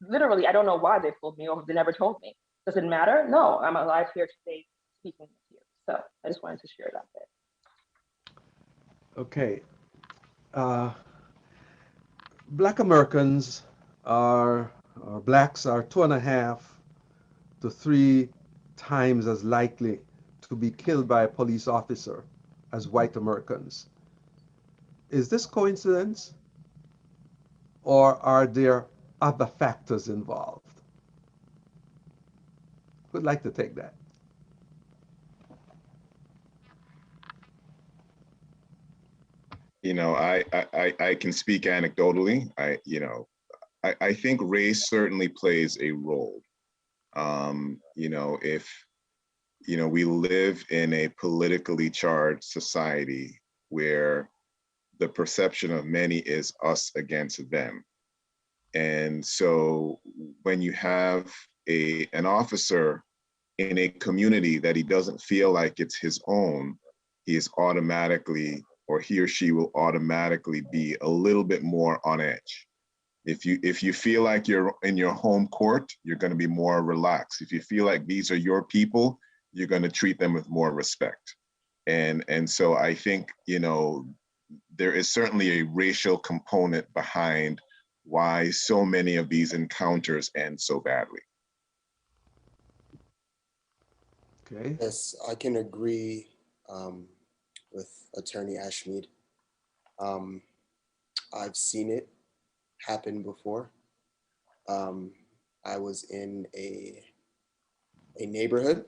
literally, I don't know why they fooled me or they never told me. Does it matter? No, I'm alive here today speaking with you. So I just wanted to share that bit. Okay. Uh, Black Americans are, or blacks are 2.5 to 3 times as likely to be killed by a police officer as white Americans. Is this coincidence, or are there other factors involved? Who'd like to take that? You know, I can speak anecdotally. I think race certainly plays a role. You know, if, you know, we live in a politically charged society where the perception of many is us against them. And so when you have an officer in a community that he doesn't feel like it's his own, he is automatically, or he or she will automatically be a little bit more on edge. If you feel like you're in your home court, you're going to be more relaxed. If you feel like these are your people, you're going to treat them with more respect. And so I think, you know, there is certainly a racial component behind why so many of these encounters end so badly. Okay. Yes, I can agree with Attorney Ashmead. I've seen it happen before. I was in a neighborhood,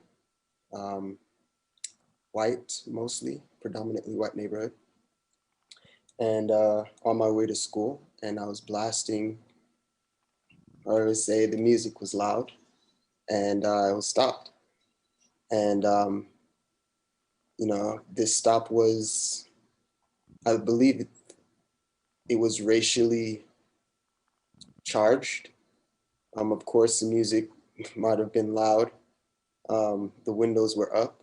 white mostly, predominantly white neighborhood, and on my way to school, and I was blasting, or I would say the music was loud, and I was stopped. And you know, this stop was, I believe it was racially charged. Of course, the music might have been loud. The windows were up.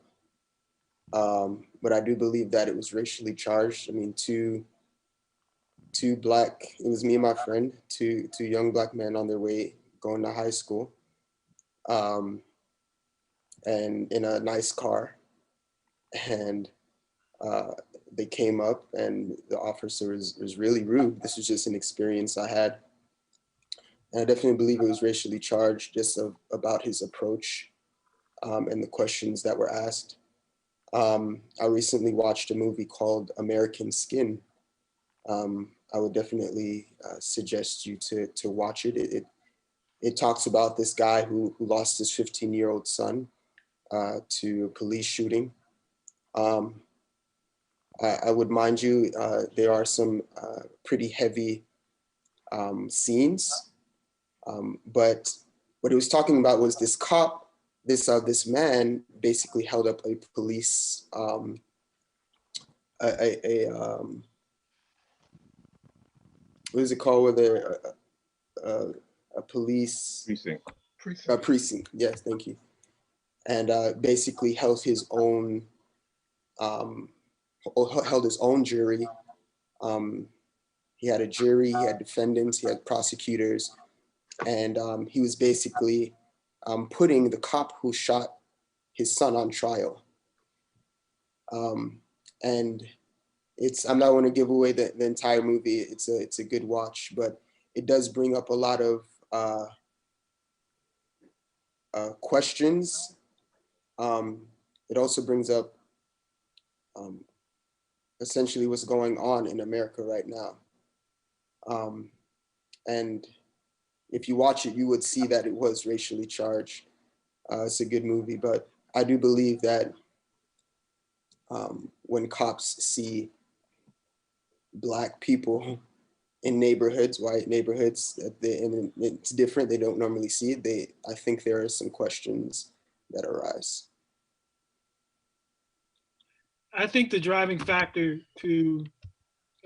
But I do believe that it was racially charged. I mean, two black, it was me and my friend, two young black men on their way going to high school, and in a nice car. And they came up and the officer was really rude. This was just an experience I had. And I definitely believe it was racially charged, just about his approach and the questions that were asked. I recently watched a movie called American Skin. I would definitely suggest you to watch it. It talks about this guy who lost his 15-year-old son to a police shooting. I would mind you, there are some pretty heavy scenes, but what he was talking about was this cop, this man basically held up a police, what is it called, where a police Precinct. precinct. Yes, thank you. And basically held his own jury. He had a jury, he had defendants, he had prosecutors, and he was basically putting the cop who shot his son on trial. And I'm not going to give away the entire movie. It's a good watch, but it does bring up a lot of questions. It also brings up essentially what's going on in America right now. And if you watch it, you would see that it was racially charged. It's a good movie, but I do believe that when cops see Black people in neighborhoods, white neighborhoods, and it's different, they don't normally see it, I think there are some questions that arise. I think the driving factor to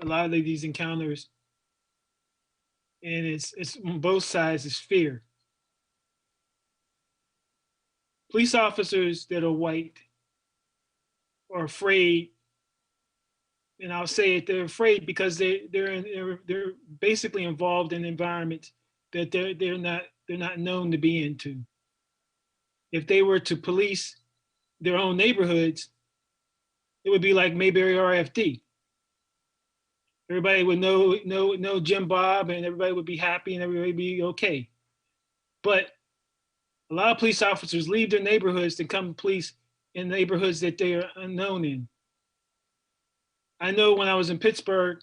a lot of these encounters, and it's on both sides, is fear. Police officers that are white are afraid, and I'll say it, they're afraid because they're basically involved in environments that they're not known to be into. If they were to police their own neighborhoods, it would be like Mayberry RFD. Everybody would know Jim Bob, and everybody would be happy, and everybody would be okay. But a lot of police officers leave their neighborhoods to come police in neighborhoods that they are unknown in. I know when I was in Pittsburgh,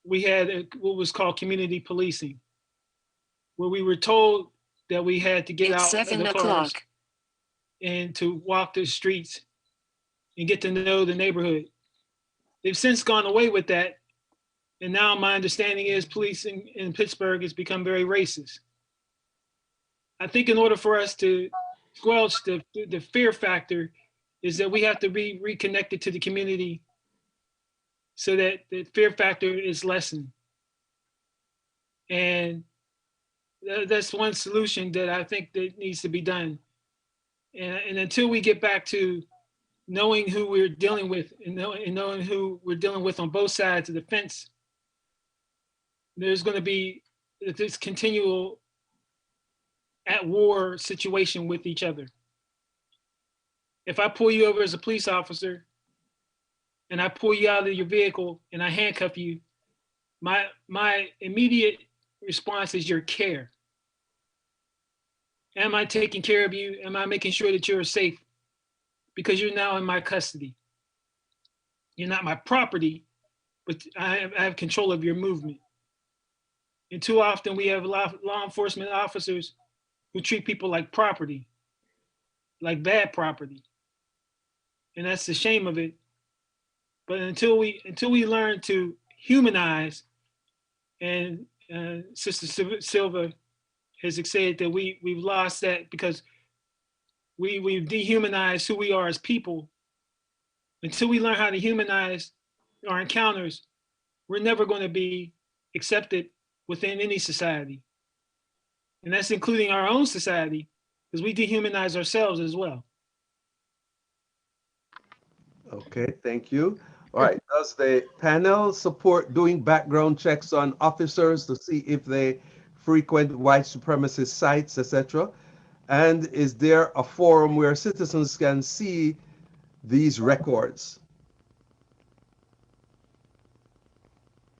we had what was called community policing, where we were told that we had to get out of the cars and to walk the streets and get to know the neighborhood. They've since gone away with that. And now my understanding is policing in Pittsburgh has become very racist. I think in order for us to squelch the fear factor is that we have to be reconnected to the community so that the fear factor is lessened. And that's one solution that I think that needs to be done. And until we get back to knowing who we're dealing with and knowing who we're dealing with on both sides of the fence, there's going to be this continual at war situation with each other. If I pull you over as a police officer and I pull you out of your vehicle and I handcuff you, my immediate response is your care. Am I taking care of you? Am I making sure that you're safe? Because you're now in my custody. You're not my property, but I have control of your movement. And too often we have law enforcement officers who treat people like property, like bad property. And that's the shame of it. But until we learn to humanize, and Sister Silva has said that we've lost that because we've dehumanized who we are as people. Until we learn how to humanize our encounters, we're never going to be accepted within any society. And that's including our own society, because we dehumanize ourselves as well. Okay, thank you. All right, does the panel support doing background checks on officers to see if they frequent white supremacist sites, etc.? And is there a forum where citizens can see these records?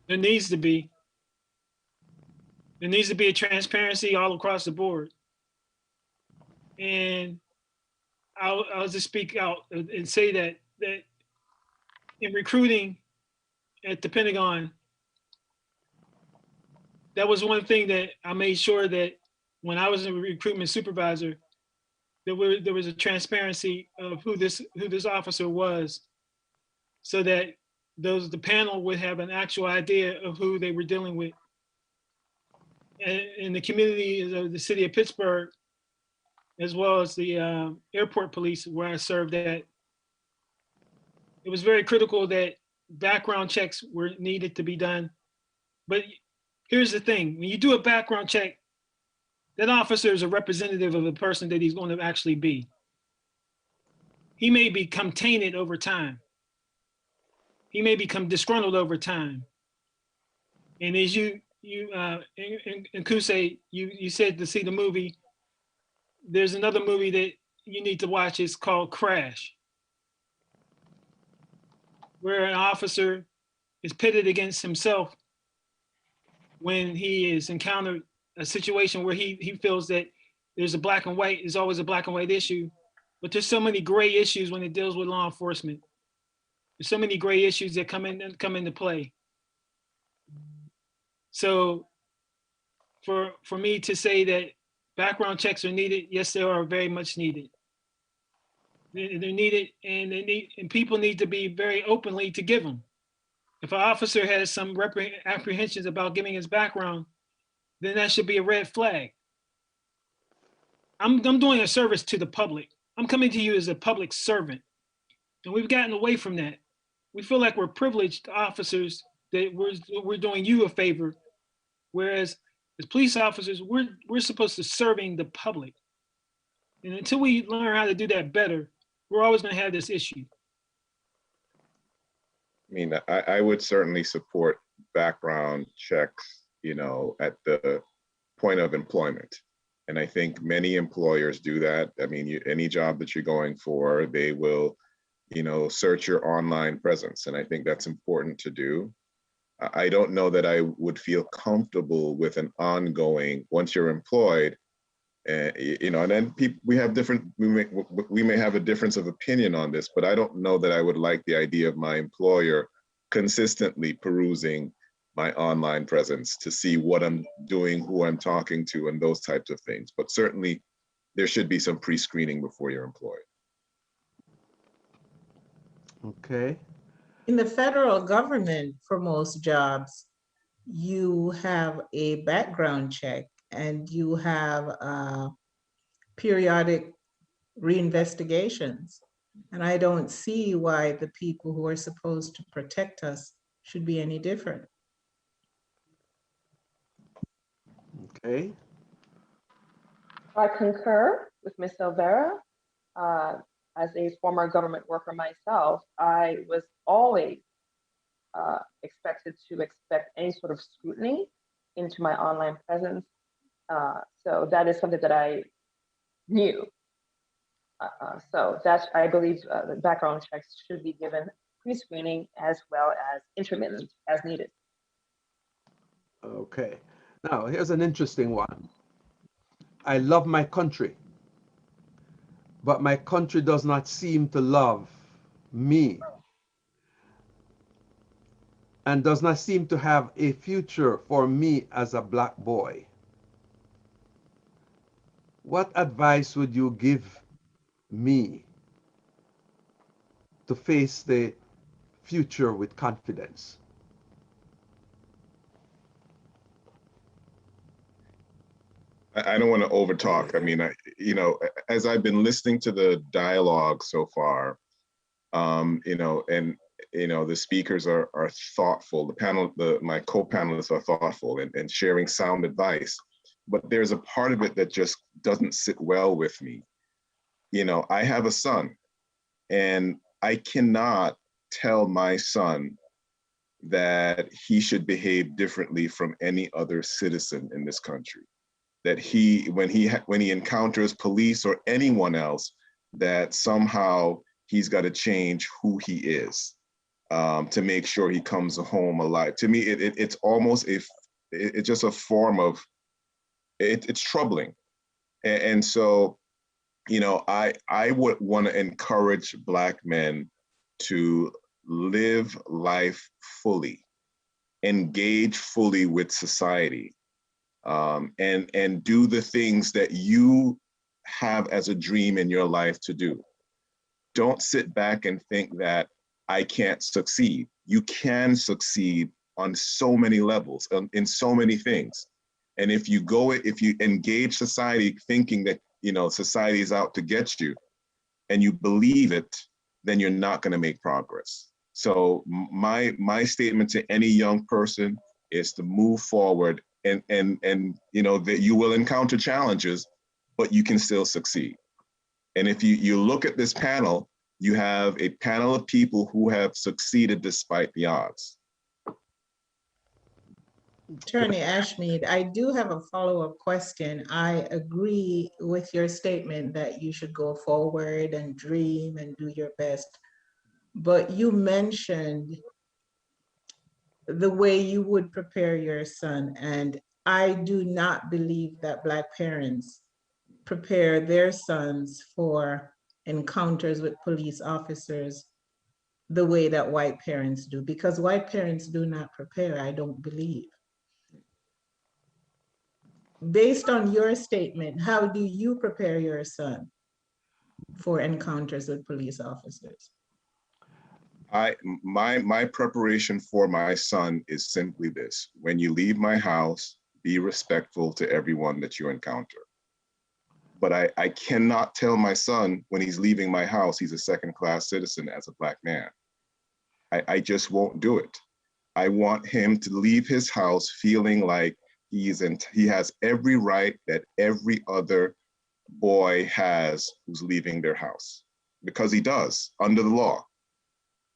There needs to be. There needs to be a transparency all across the board. And I'll just speak out and say that in recruiting at the Pentagon, that was one thing that I made sure that when I was a recruitment supervisor, there was a transparency of who this officer was, so that the panel would have an actual idea of who they were dealing with. In the community of the city of Pittsburgh, as well as the airport police where I served at, it was very critical that background checks were needed to be done. But here's the thing, when you do a background check, that officer is a representative of the person that he's going to actually be. He may become tainted over time. He may become disgruntled over time. And as in Kusei, you said to see the movie, there's another movie that you need to watch. It's called Crash, where an officer is pitted against himself when he is encountered a situation where he feels that there's always a black and white issue, but there's so many gray issues when it deals with law enforcement. There's so many gray issues that come into play. So for me to say that background checks are needed, yes, they are very much needed. They're needed, and people need to be very openly to give them. If an officer has some apprehensions about giving his background, then that should be a red flag. I'm doing a service to the public. I'm coming to you as a public servant. And we've gotten away from that. We feel like we're privileged officers, that we're doing you a favor, whereas as police officers, we're supposed to serving the public. And until we learn how to do that better, we're always going to have this issue. I mean, I would certainly support background checks, you know, at the point of employment. And I think many employers do that. I mean, any job that you're going for, they will, you know, search your online presence. And I think that's important to do. I don't know that I would feel comfortable with an ongoing, once you're employed, you know, and then we have different, we may have a difference of opinion on this, but I don't know that I would like the idea of my employer consistently perusing my online presence to see what I'm doing, who I'm talking to, and those types of things. But certainly there should be some pre-screening before you're employed. Okay. In the federal government, for most jobs, you have a background check and you have periodic reinvestigations. And I don't see why the people who are supposed to protect us should be any different. Okay. I concur with Ms. Elvera. As a former government worker myself, I was always expected to expect any sort of scrutiny into my online presence. So that is something that I knew. So that's, I believe the background checks should be given pre-screening as well as intermittent as needed. Okay. Now, here's an interesting one. I love my country, but my country does not seem to love me and does not seem to have a future for me as a black boy. What advice would you give me to face the future with confidence? I don't want to overtalk. I mean, you know, as I've been listening to the dialogue so far, you know, and you know, the speakers are thoughtful. The panel, my co-panelists are thoughtful and sharing sound advice. But there's a part of it that just doesn't sit well with me. You know, I have a son, and I cannot tell my son that he should behave differently from any other citizen in this country. That when he encounters police or anyone else, that somehow he's got to change who he is to make sure he comes home alive. To me, it's almost it's just a form of, it's troubling. And so, you know, I would want to encourage Black men to live life fully, engage fully with society, and do the things that you have as a dream in your life to do. Don't sit back and think that I can't succeed. You can succeed on so many levels, in so many things. And if you engage society thinking that, you know, society is out to get you, and you believe it, then you're not going to make progress. So my statement to any young person is to move forward, and you know, that you will encounter challenges, but you can still succeed. And if you look at this panel, you have a panel of people who have succeeded despite the odds. Attorney Ashmead, I do have a follow-up question. I agree with your statement that you should go forward and dream and do your best. But you mentioned the way you would prepare your son, and I do not believe that Black parents prepare their sons for encounters with police officers the way that white parents do, because white parents do not prepare, I don't believe. Based on your statement, how do you prepare your son for encounters with police officers? My preparation for my son is simply this: when you leave my house, be respectful to everyone that you encounter. but I cannot tell my son when he's leaving my house, he's a second-class citizen as a Black man. I just won't do it. I want him to leave his house feeling like he has every right that every other boy has who's leaving their house, because he does under the law.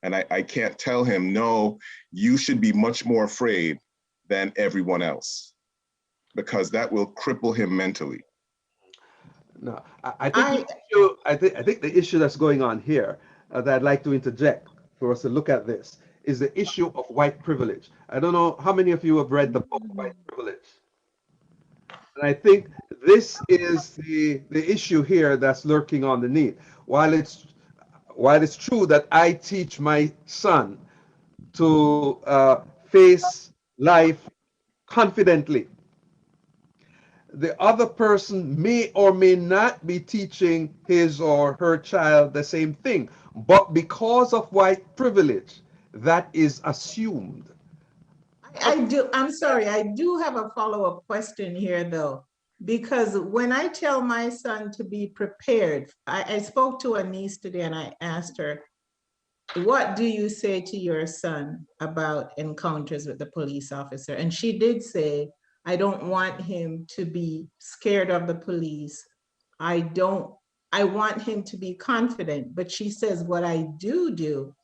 And I can't tell him, no, you should be much more afraid than everyone else, because that will cripple him mentally. No, I think the issue that's going on here that I'd like to interject for us to look at this is the issue of white privilege. I don't know how many of you have read the book White Privilege. And I think this is the issue here that's lurking underneath. While it's true that I teach my son to face life confidently, the other person may or may not be teaching his or her child the same thing. But because of white privilege, that is assumed. I'm sorry, I do have a follow-up question here though, because when I tell my son to be prepared, I spoke to a niece today and I asked her, what do you say to your son about encounters with the police officer? And she did say, I don't want him to be scared of the police. I want him to be confident. But she says, what I do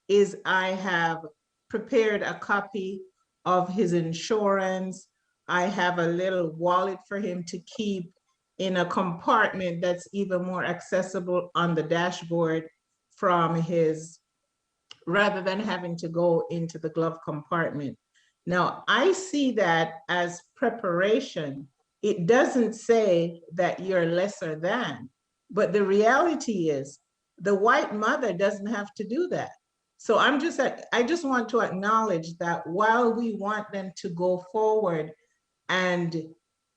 is I have prepared a copy of his insurance. I have a little wallet for him to keep in a compartment that's even more accessible on the dashboard from his, rather than having to go into the glove compartment. Now, I see that as preparation. It doesn't say that you're lesser than, but the reality is the white mother doesn't have to do that. So I just want to acknowledge that while we want them to go forward and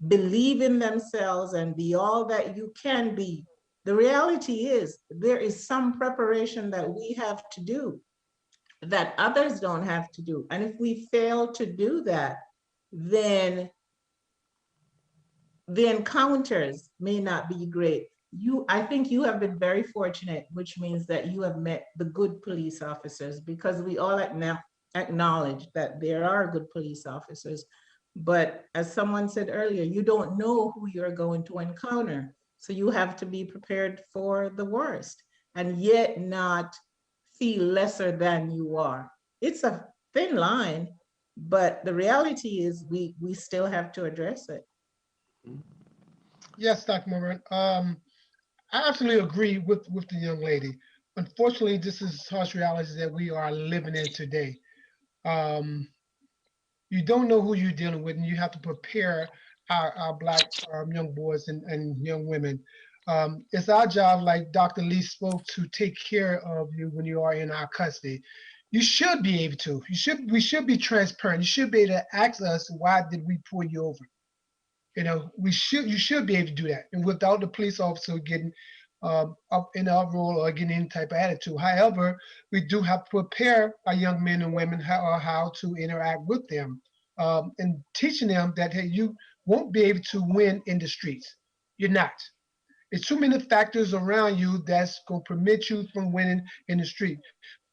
believe in themselves and be all that you can be, the reality is there is some preparation that we have to do that others don't have to do. And if we fail to do that, then the encounters may not be great. I think you have been very fortunate, which means that you have met the good police officers, because we all acknowledge that there are good police officers. But as someone said earlier, you don't know who you're going to encounter. So you have to be prepared for the worst and yet not feel lesser than you are. It's a thin line, but the reality is we still have to address it. Yes, Dr. Moran. I absolutely agree with the young lady. Unfortunately, this is harsh reality that we are living in today. Um, you don't know who you're dealing with, and you have to prepare our Black young boys and young women. It's our job, like Dr. Lee spoke, to take care of you when you are in our custody. You should be able to. We should be transparent. You should be able to ask us, why did we pull you over? You know, you should be able to do that, and without the police officer getting up in our role or getting any type of attitude. However, we do have to prepare our young men and women how to interact with them, and teaching them that, hey, you won't be able to win in the streets. You're not. It's too many factors around you that's going to permit you from winning in the street.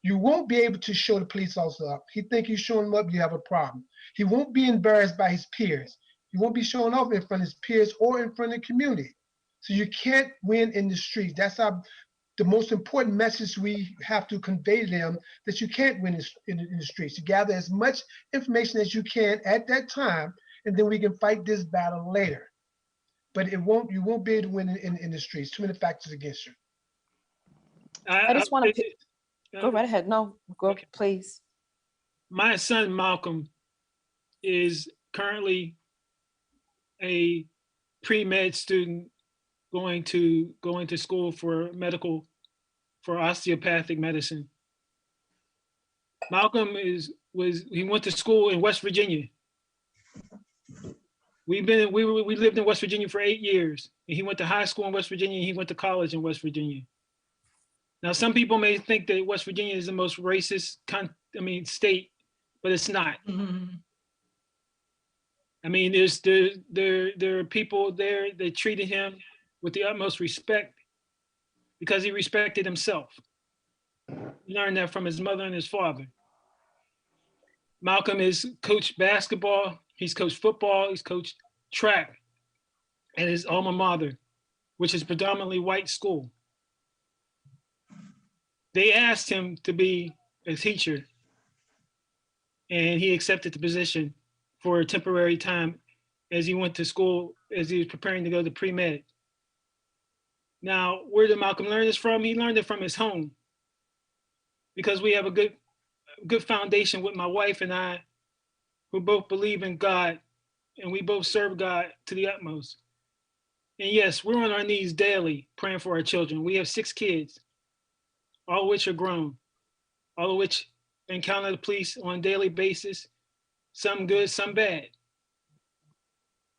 You won't be able to show the police officer up. He think you showing him up, you have a problem. He won't be embarrassed by his peers. He won't be showing off in front of his peers or in front of the community. So you can't win in the streets. That's the most important message we have to convey to them, that you can't win in the streets. You gather as much information as you can at that time, and then we can fight this battle later. But you won't be able to win in the streets. Too many factors against you. I just want to go right ahead. No, go, okay. Please. My son Malcolm is currently a pre-med student going to school for osteopathic medicine. Malcolm he went to school in West Virginia. We lived in West Virginia for 8 years. And he went to high school in West Virginia, and he went to college in West Virginia. Now, some people may think that West Virginia is the most racist state, but it's not. Mm-hmm. I mean, there are people there that treated him with the utmost respect because he respected himself. He learned that from his mother and his father. Malcolm has coached basketball, he's coached football, he's coached track at his alma mater, which is predominantly white school. They asked him to be a teacher, and he accepted the position for a temporary time as he went to school, as he was preparing to go to pre-med. Now, where did Malcolm learn this from? He learned it from his home, because we have a good foundation with my wife and I, who both believe in God, and we both serve God to the utmost. And yes, we're on our knees daily praying for our children. We have 6 kids, all of which are grown, all of which encounter the police on a daily basis, some good, some bad.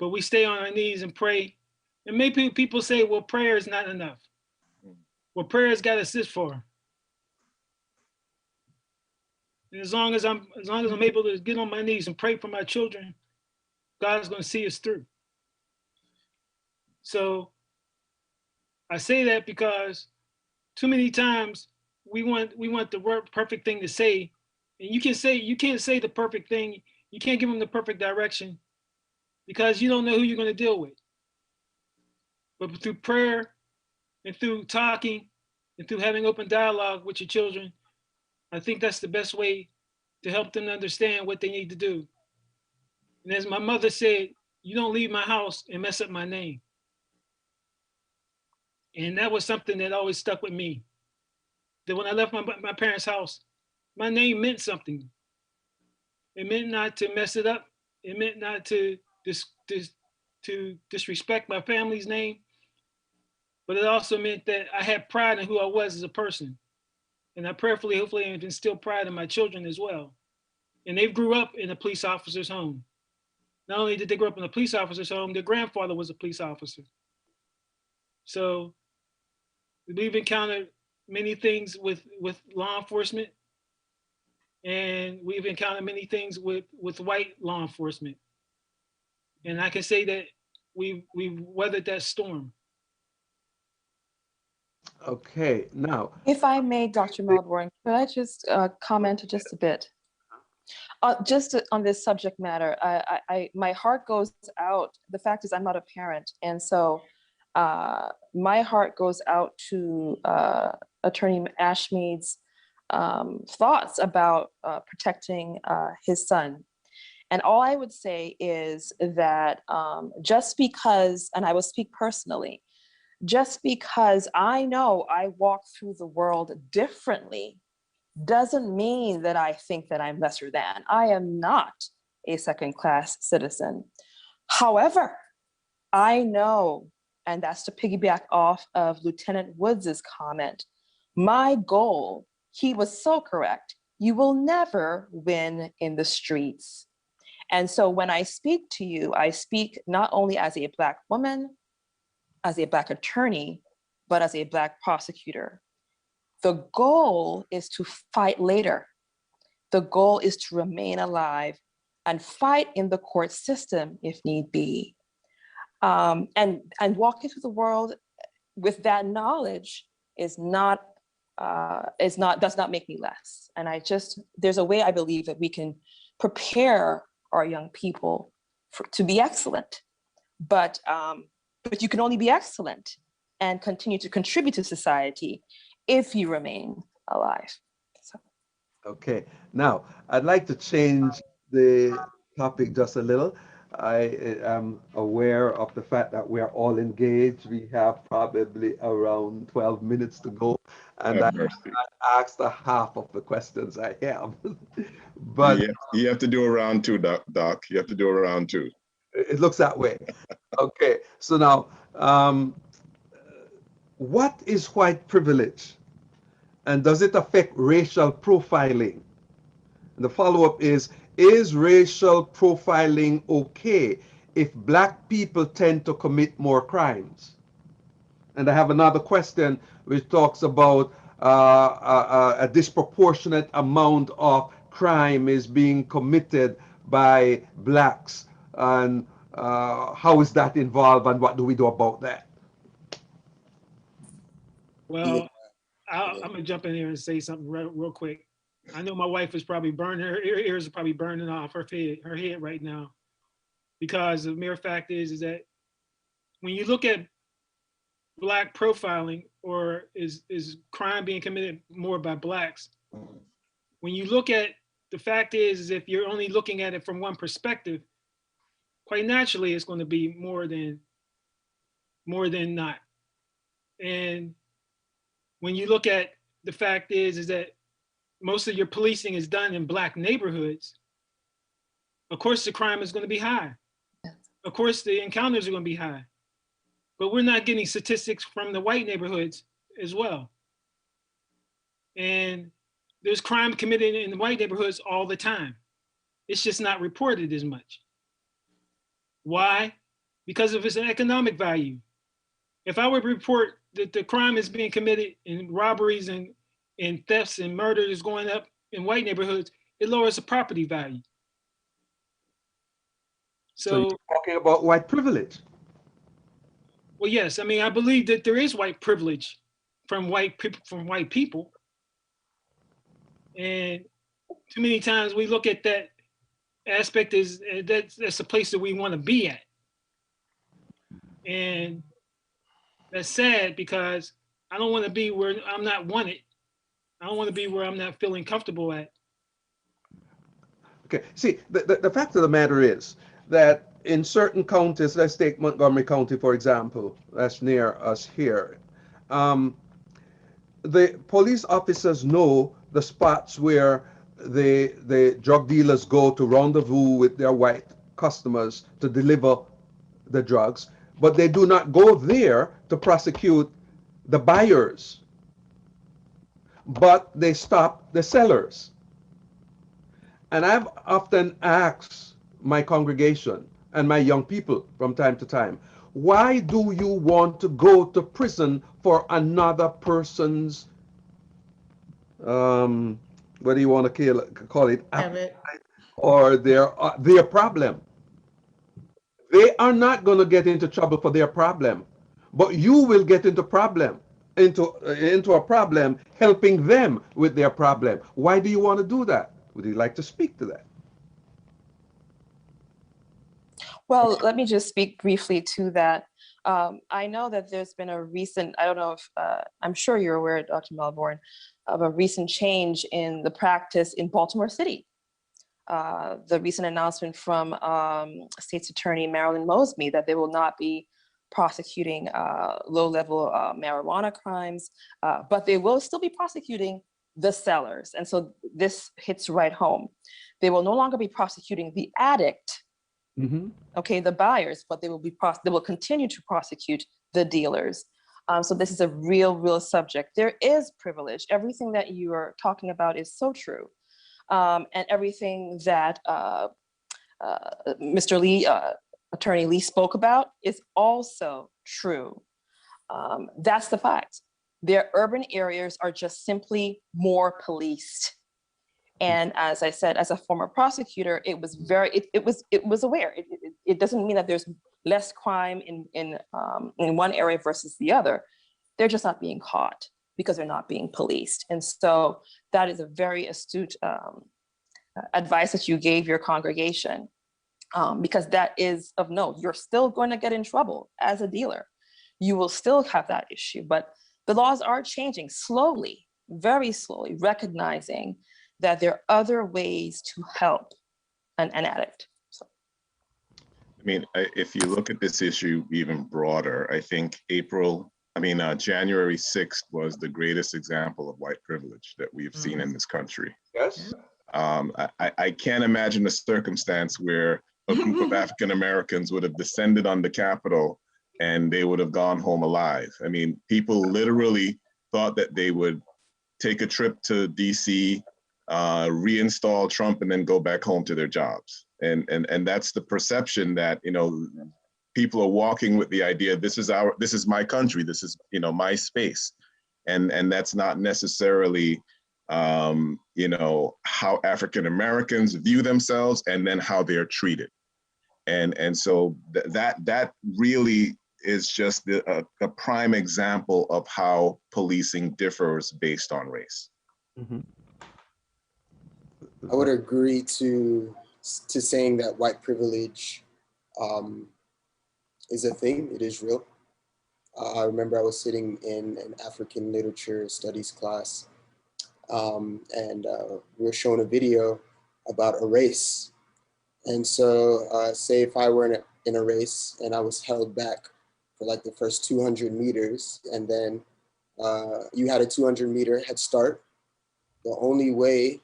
But we stay on our knees and pray. And maybe people say, well, prayer is not enough. Well, prayer has got to sit for. And as long as I'm able to get on my knees and pray for my children, God's going to see us through. So I say that because too many times we want the perfect thing to say, and you can't say the perfect thing. You can't give them the perfect direction because you don't know who you're going to deal with. But through prayer and through talking and through having open dialogue with your children, I think that's the best way to help them understand what they need to do. And as my mother said, you don't leave my house and mess up my name. And that was something that always stuck with me. That when I left my parents' house, my name meant something. It meant not to mess it up. It meant not to disrespect my family's name. But it also meant that I had pride in who I was as a person. And I prayerfully, hopefully, instill pride in my children as well. And they grew up in a police officer's home. Not only did they grow up in a police officer's home, their grandfather was a police officer. So we've encountered many things with law enforcement, and we've encountered many things with white law enforcement. And I can say that we've weathered that storm. Okay, now. If I may, Dr. Melbourne, could I just comment just a bit? Just on this subject matter, my heart goes out. The fact is I'm not a parent. And so my heart goes out to Attorney Ashmead's thoughts about protecting his son. And all I would say is that just because, and I will speak personally, just because I know I walk through the world differently doesn't mean that I think that I'm lesser than. I am not a second-class citizen. However, I know, and that's to piggyback off of Lieutenant Woods's comment, my goal, he was so correct, you will never win in the streets. And so when I speak to you, I speak not only as a Black woman, as a Black attorney, but as a Black prosecutor. The goal is to fight later. The goal is to remain alive and fight in the court system if need be. And walking through the world with that knowledge does not make me less. And there's a way I believe that we can prepare our young people to be excellent, but you can only be excellent and continue to contribute to society if you remain alive. So. Okay, now I'd like to change the topic just a little. I am aware of the fact that we are all engaged. We have probably around 12 minutes to go, and I asked a half of the questions I have. But you have to do a round 2, Doc. You have to do a round 2. It looks that way. Okay, so now, what is white privilege? And does it affect racial profiling? And the follow-up is racial profiling okay if Black people tend to commit more crimes? And I have another question which talks about a disproportionate amount of crime is being committed by Blacks, and how is that involved and what do we do about that? Well, I'm gonna jump in here and say something real quick. I know my wife is probably burning, her ears are probably burning off her head right now, because the mere fact is that when you look at Black profiling, or is crime being committed more by Blacks, when you look at, the fact is if you're only looking at it from one perspective, quite naturally it's going to be more than not. And when you look at, the fact is that most of your policing is done in Black neighborhoods, of course the crime is going to be high. Of course the encounters are going to be high. But we're not getting statistics from the white neighborhoods as well. And there's crime committed in the white neighborhoods all the time. It's just not reported as much. Why? Because of its economic value. If I would report that the crime is being committed in robberies and thefts and murder is going up in white neighborhoods, it lowers the property value. So you're talking about white privilege. Well, yes. I mean, I believe that there is white privilege from white people. And too many times we look at that aspect as that's a place that we want to be at. And that's sad, because I don't want to be where I'm not wanted. I don't want to be where I'm not feeling comfortable at. Okay, see, the fact of the matter is that in certain counties, let's take Montgomery County, for example, that's near us here. The police officers know the spots where the drug dealers go to rendezvous with their white customers to deliver the drugs, but they do not go there to prosecute the buyers, but they stop the sellers. And I've often asked my congregation and my young people from time to time, why do you want to go to prison for another person's, what do you want to call it, or their problem? They are not going to get into trouble for their problem, but you will get into a problem helping them with their problem. Why do you want to do that? Would you like to speak to that? Well, let me just speak briefly to that. I know that there's been a recent, I don't know if, I'm sure you're aware, Dr. Melbourne, of a recent change in the practice in Baltimore City. The recent announcement from State's Attorney Marilyn Mosby that they will not be prosecuting low-level marijuana crimes, but they will still be prosecuting the sellers. And so this hits right home. They will no longer be prosecuting the addict, okay, the buyers, but they will continue to prosecute the dealers. So this is a real subject. There is privilege. Everything that you are talking about is so true. And everything that Mr. Lee, Attorney Lee spoke about is also true. That's the fact. Their urban areas are just simply more policed. And as I said, as a former prosecutor, it was aware. It doesn't mean that there's less crime in one area versus the other. They're just not being caught because they're not being policed. And so that is a very astute advice that you gave your congregation, because that is of note. You're still going to get in trouble as a dealer. You will still have that issue, but the laws are changing slowly, very slowly, recognizing that there are other ways to help an addict. So. I mean, if you look at this issue even broader, I think January 6th was the greatest example of white privilege that we've seen in this country. Yes. I can't imagine a circumstance where a group of African Americans would have descended on the Capitol and they would have gone home alive. I mean, people literally thought that they would take a trip to DC, reinstall Trump, and then go back home to their jobs. And that's the perception that, people are walking with the idea, this is my country, this is, my space. And that's not necessarily, how African Americans view themselves and then how they're treated. And so that really is just a prime example of how policing differs based on race. Mm-hmm. I would agree to saying that white privilege is a thing. It is real. I remember I was sitting in an African literature studies class, and we were shown a video about a race. And so, say if I were in a race and I was held back for like the first 200 meters, and then you had a 200-meter head start, the only way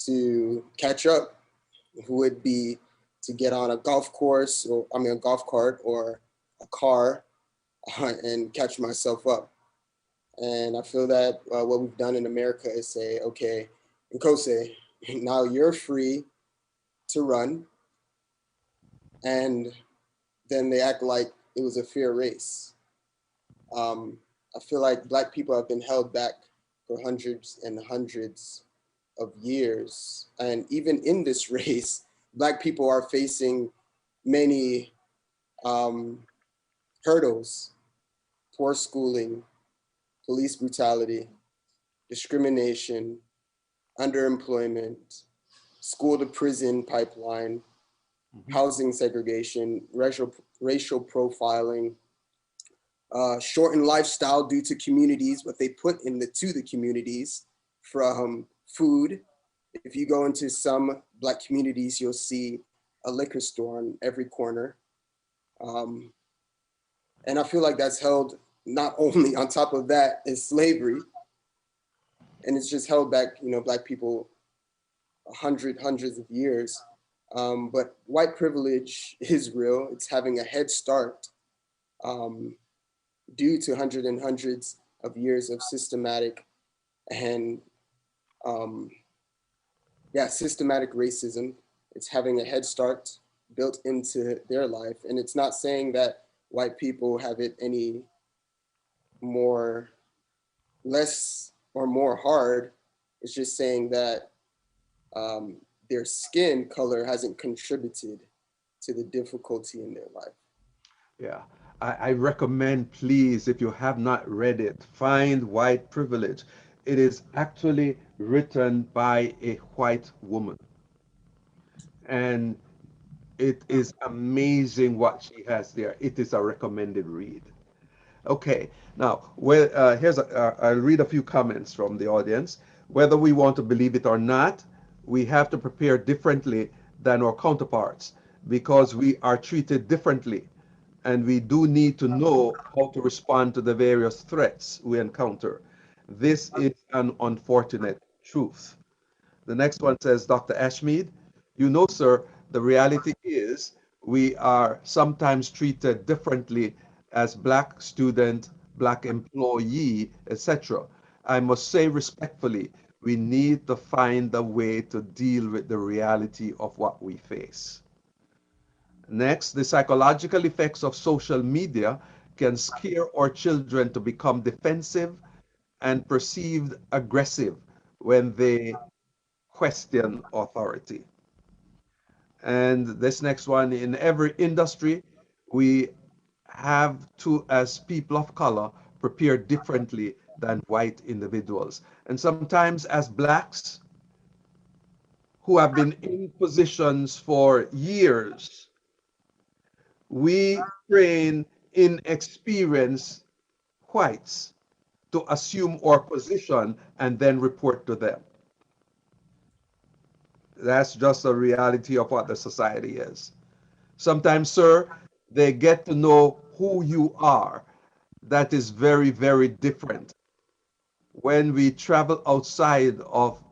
to catch up would be to get on a golf course, or I mean a golf cart or a car, and catch myself up. And I feel that what we've done in America is say, okay, Nkose, now you're free to run, and then they act like it was a fair race. I feel like Black people have been held back for hundreds and hundreds of years. And even in this race, Black people are facing many hurdles: poor schooling, police brutality, discrimination, underemployment, school to prison pipeline, housing segregation, racial profiling, shortened lifestyle due to communities, what they put to the communities, from food. If you go into some Black communities, you'll see a liquor store on every corner. And I feel like that's held, not only on top of that is slavery, and it's just held back, Black people hundreds of years. But white privilege is real. It's having a head start due to hundreds of years of systematic and systematic racism. It's having a head start built into their life. And it's not saying that white people have it any less or more hard. It's just saying that their skin color hasn't contributed to the difficulty in their life. Yeah, I recommend, please, if you have not read it, find White Privilege. It is actually written by a white woman. And it is amazing what she has there. It is a recommended read. Okay, now, I'll read a few comments from the audience. Whether we want to believe it or not, we have to prepare differently than our counterparts because we are treated differently. And we do need to know how to respond to the various threats we encounter. This is an unfortunate truth. The next one says, Dr. Ashmead, you know, sir, the reality is we are sometimes treated differently as Black student, Black employee, etc. I must say respectfully, we need to find a way to deal with the reality of what we face. Next, the psychological effects of social media can scare our children to become defensive and perceived aggressive when they question authority. And this next one, in every industry, we have to, as people of color, prepare differently than white individuals. And sometimes as Blacks who have been in positions for years, we train inexperienced whites to assume our position and then report to them. That's just a reality of what the society is. Sometimes, sir, they get to know who you are. That is very, very different. When we travel outside of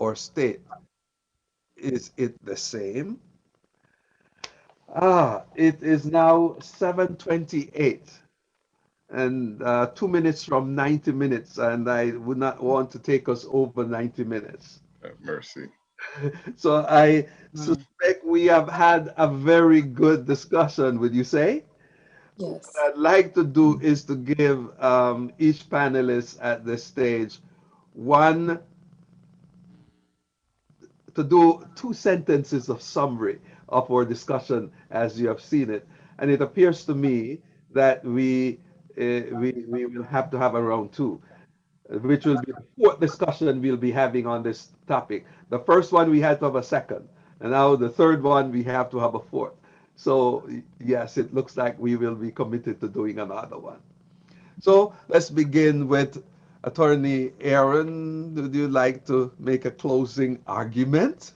our state, is it the same? It is now 7:28 and 2 minutes from 90 minutes, and I would not want to take us over 90 minutes. Mercy. So I suspect we have had a very good discussion, would you say? Yes. What I'd like to do is to give each panelist at this stage one, to do 2 sentences of summary of our discussion as you have seen it. And it appears to me that we will have to have a round two, which will be the fourth discussion we'll be having on this topic. The first one we had to have a second, and now the third one we have to have a fourth. So yes, it looks like we will be committed to doing another one. So let's begin with Attorney Aaron. Would you like to make a closing argument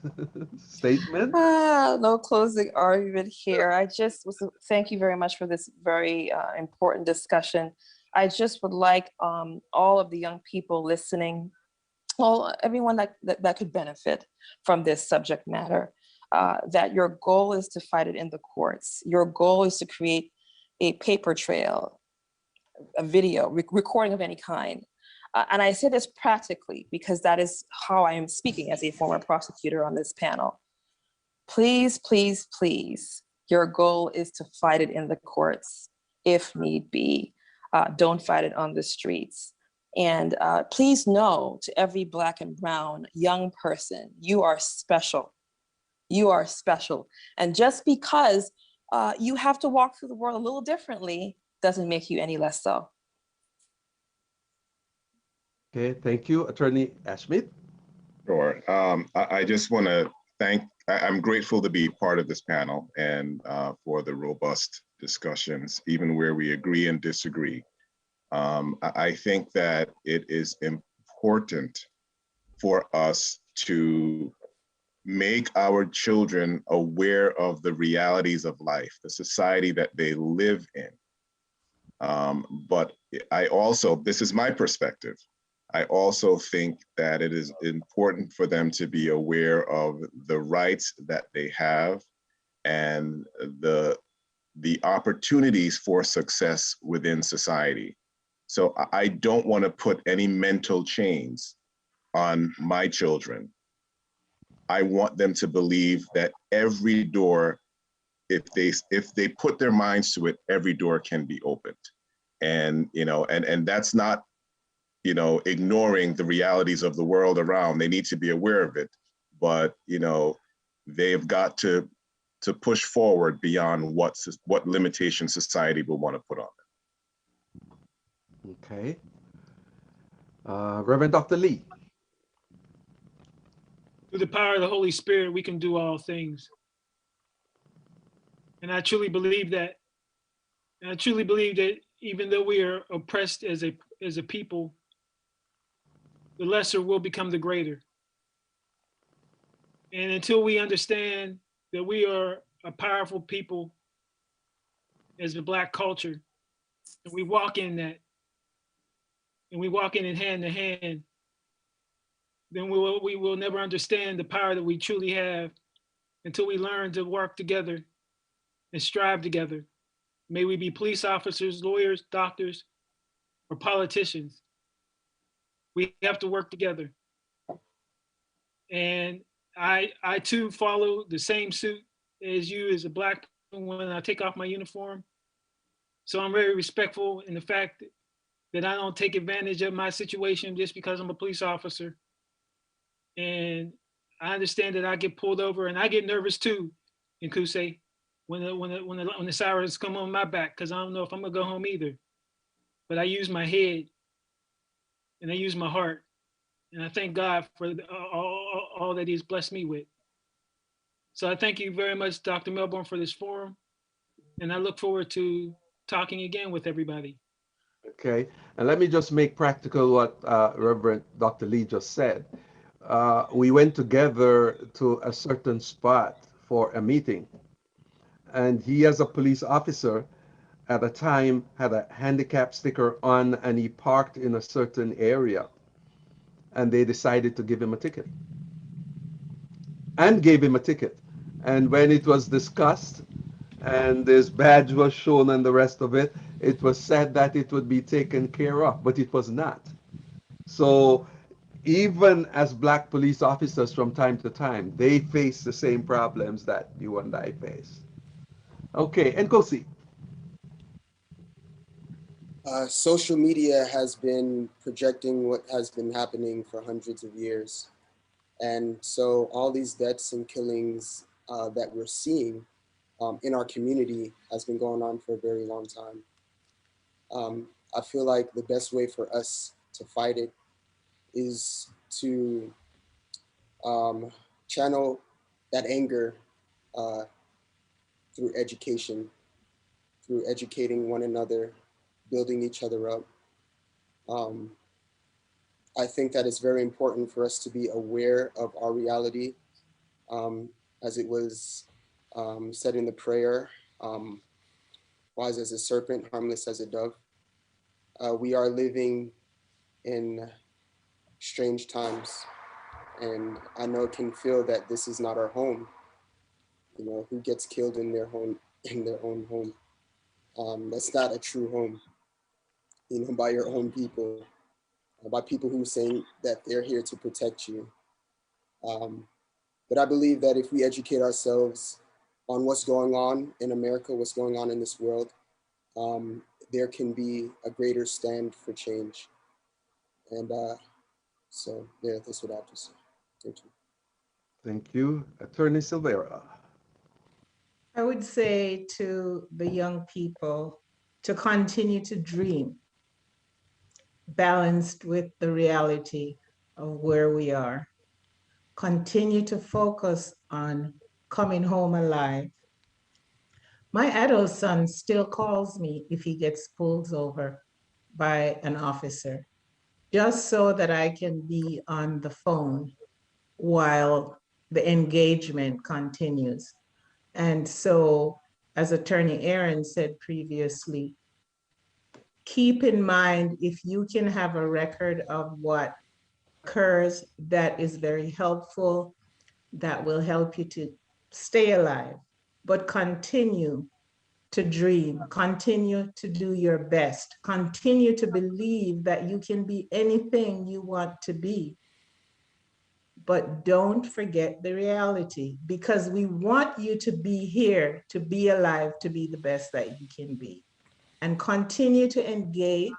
statement? No closing argument here. I just was thank you very much for this very important discussion. I just would like all of the young people listening, well, everyone that could benefit from this subject matter, that your goal is to fight it in the courts. Your goal is to create a paper trail, a video, recording of any kind. And I say this practically because that is how I am speaking as a former prosecutor on this panel. Please, please, please, your goal is to fight it in the courts if need be. Don't fight it on the streets. And please know, to every Black and brown young person, you are special. You are special. And just because you have to walk through the world a little differently doesn't make you any less so. Okay, thank you, Attorney Ashmit. Sure. I just want to I'm grateful to be part of this panel and for the robust discussions, even where we agree and disagree. I think that it is important for us to make our children aware of the realities of life, the society that they live in. But I also, this is my perspective, I also think that it is important for them to be aware of the rights that they have and the opportunities for success within society. So I don't want to put any mental chains on my children. I want them to believe that every door, if they put their minds to it, every door can be opened. And and that's not ignoring the realities of the world around. They need to be aware of it, but they've got to push forward beyond what limitation society will want to put on them. Okay. Reverend Dr. Lee. Through the power of the Holy Spirit, we can do all things. And I truly believe that. And I truly believe that even though we are oppressed as a people, the lesser will become the greater. And until we understand that we are a powerful people as the Black culture, and we walk in that, and we walk in it hand to hand, then we will never understand the power that we truly have until we learn to work together and strive together. May we be police officers, lawyers, doctors, or politicians. We have to work together. And I too follow the same suit as you as a Black person when I take off my uniform. So I'm very respectful in the fact that I don't take advantage of my situation just because I'm a police officer. And I understand that I get pulled over and I get nervous too in Kusei when the sirens come on my back, because I don't know if I'm gonna go home either. But I use my head and I use my heart, and I thank God for all that He's blessed me with. So I thank you very much, Dr. Melbourne, for this forum, and I look forward to talking again with everybody. Okay, and let me just make practical what Reverend Dr. Lee just said. We went together to a certain spot for a meeting, and he, as a police officer, at a time had a handicap sticker on, and he parked in a certain area, and they decided to give him a ticket, and gave him a ticket. And when it was discussed, and this badge was shown and the rest of it, it was said that it would be taken care of, but it was not. So even as Black police officers, from time to time, they face the same problems that you and I face. Okay, and Kosi. Social media has been projecting what has been happening for hundreds of years. And so all these deaths and killings that we're seeing in our community has been going on for a very long time. I feel like the best way for us to fight it is to channel that anger uh, through education, through educating one another, building each other up. Um, I think that it's very important for us to be aware of our reality, as it was said in the prayer, um, wise as a serpent, harmless as a dove. We are living in strange times, and I know it can feel that this is not our home. You know, who gets killed in their home, in their own home? That's not a true home. You know, by your own people, by people who are saying that they're here to protect you. Um, but I believe that if we educate ourselves on what's going on in America, what's going on in this world, um, there can be a greater stand for change. And so, yeah, that's what I have to say. Thank you. Thank you. Attorney Silvera. I would say to the young people to continue to dream, balanced with the reality of where we are. Continue to focus on coming home alive. My adult son still calls me if he gets pulled over by an officer, just so that I can be on the phone while the engagement continues. And so, as Attorney Aaron said previously, keep in mind if you can have a record of what occurs, that is very helpful. That will help you to stay alive, but continue to dream, continue to do your best, continue to believe that you can be anything you want to be. But don't forget the reality, because we want you to be here, to be alive, to be the best that you can be. And continue to engage,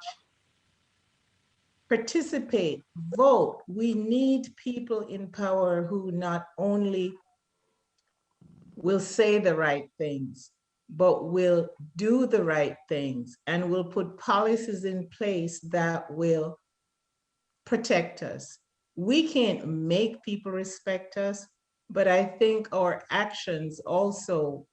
participate, vote. We need people in power who not only will say the right things, but will do the right things and will put policies in place that will protect us. We can't make people respect us, but I think our actions also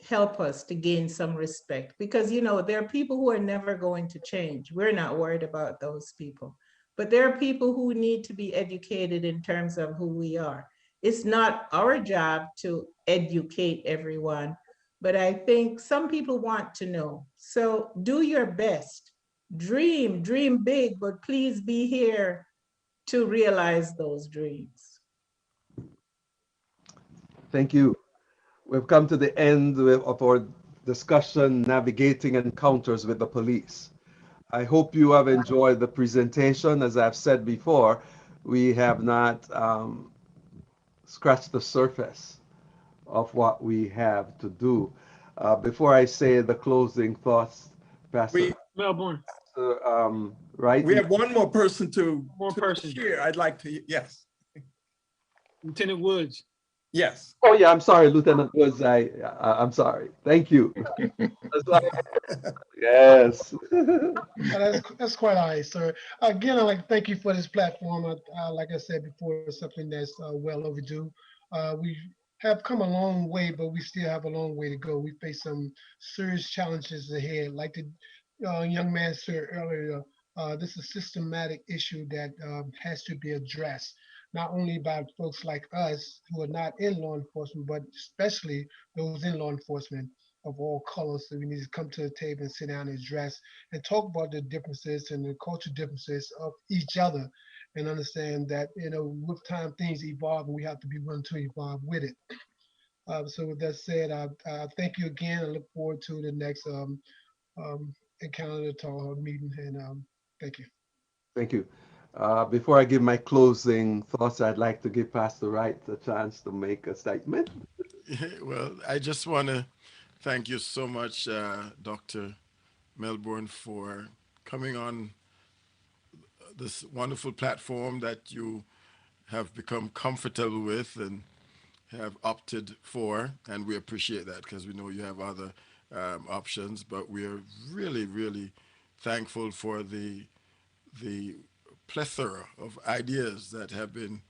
help us to gain some respect, because there are people who are never going to change. We're not worried about those people, but there are people who need to be educated in terms of who we are. It's not our job to educate everyone, but I think some people want to know. So do your best, dream big, but please be here to realize those dreams. Thank you. We've come to the end of our discussion, Navigating Encounters with the Police. I hope you have enjoyed the presentation. As I've said before, we have not scratched the surface of what we have to do. Before I say the closing thoughts, Pastor, We Melbourne, right? we have one more person more to person, share. I'd like to, yes, Lieutenant Woods. yes. Oh yeah, I'm sorry, Lieutenant Woods. I'm sorry. Thank you. Yes. That's quite all right, sir. Again, I'd like to thank you for this platform. Like I said before, it's something that's well overdue. We have come a long way, but we still have a long way to go. We face some serious challenges ahead. Like the young man said earlier, this is a systematic issue that has to be addressed, not only by folks like us who are not in law enforcement, but especially those in law enforcement of all colors. So we need to come to the table and sit down and address and talk about the differences and the cultural differences of each other, and understand that with time things evolve and we have to be willing to evolve with it. So with that said, I thank you again. I look forward to the next encounter, the town hall meeting, and thank you. Thank you. Before I give my closing thoughts, I'd like to give Pastor Wright a chance to make a statement. Well, I just want to thank you so much, Dr. Melbourne, for coming on this wonderful platform that you have become comfortable with and have opted for. And we appreciate that because we know you have other options. But we are really, really thankful for the plethora of ideas that have been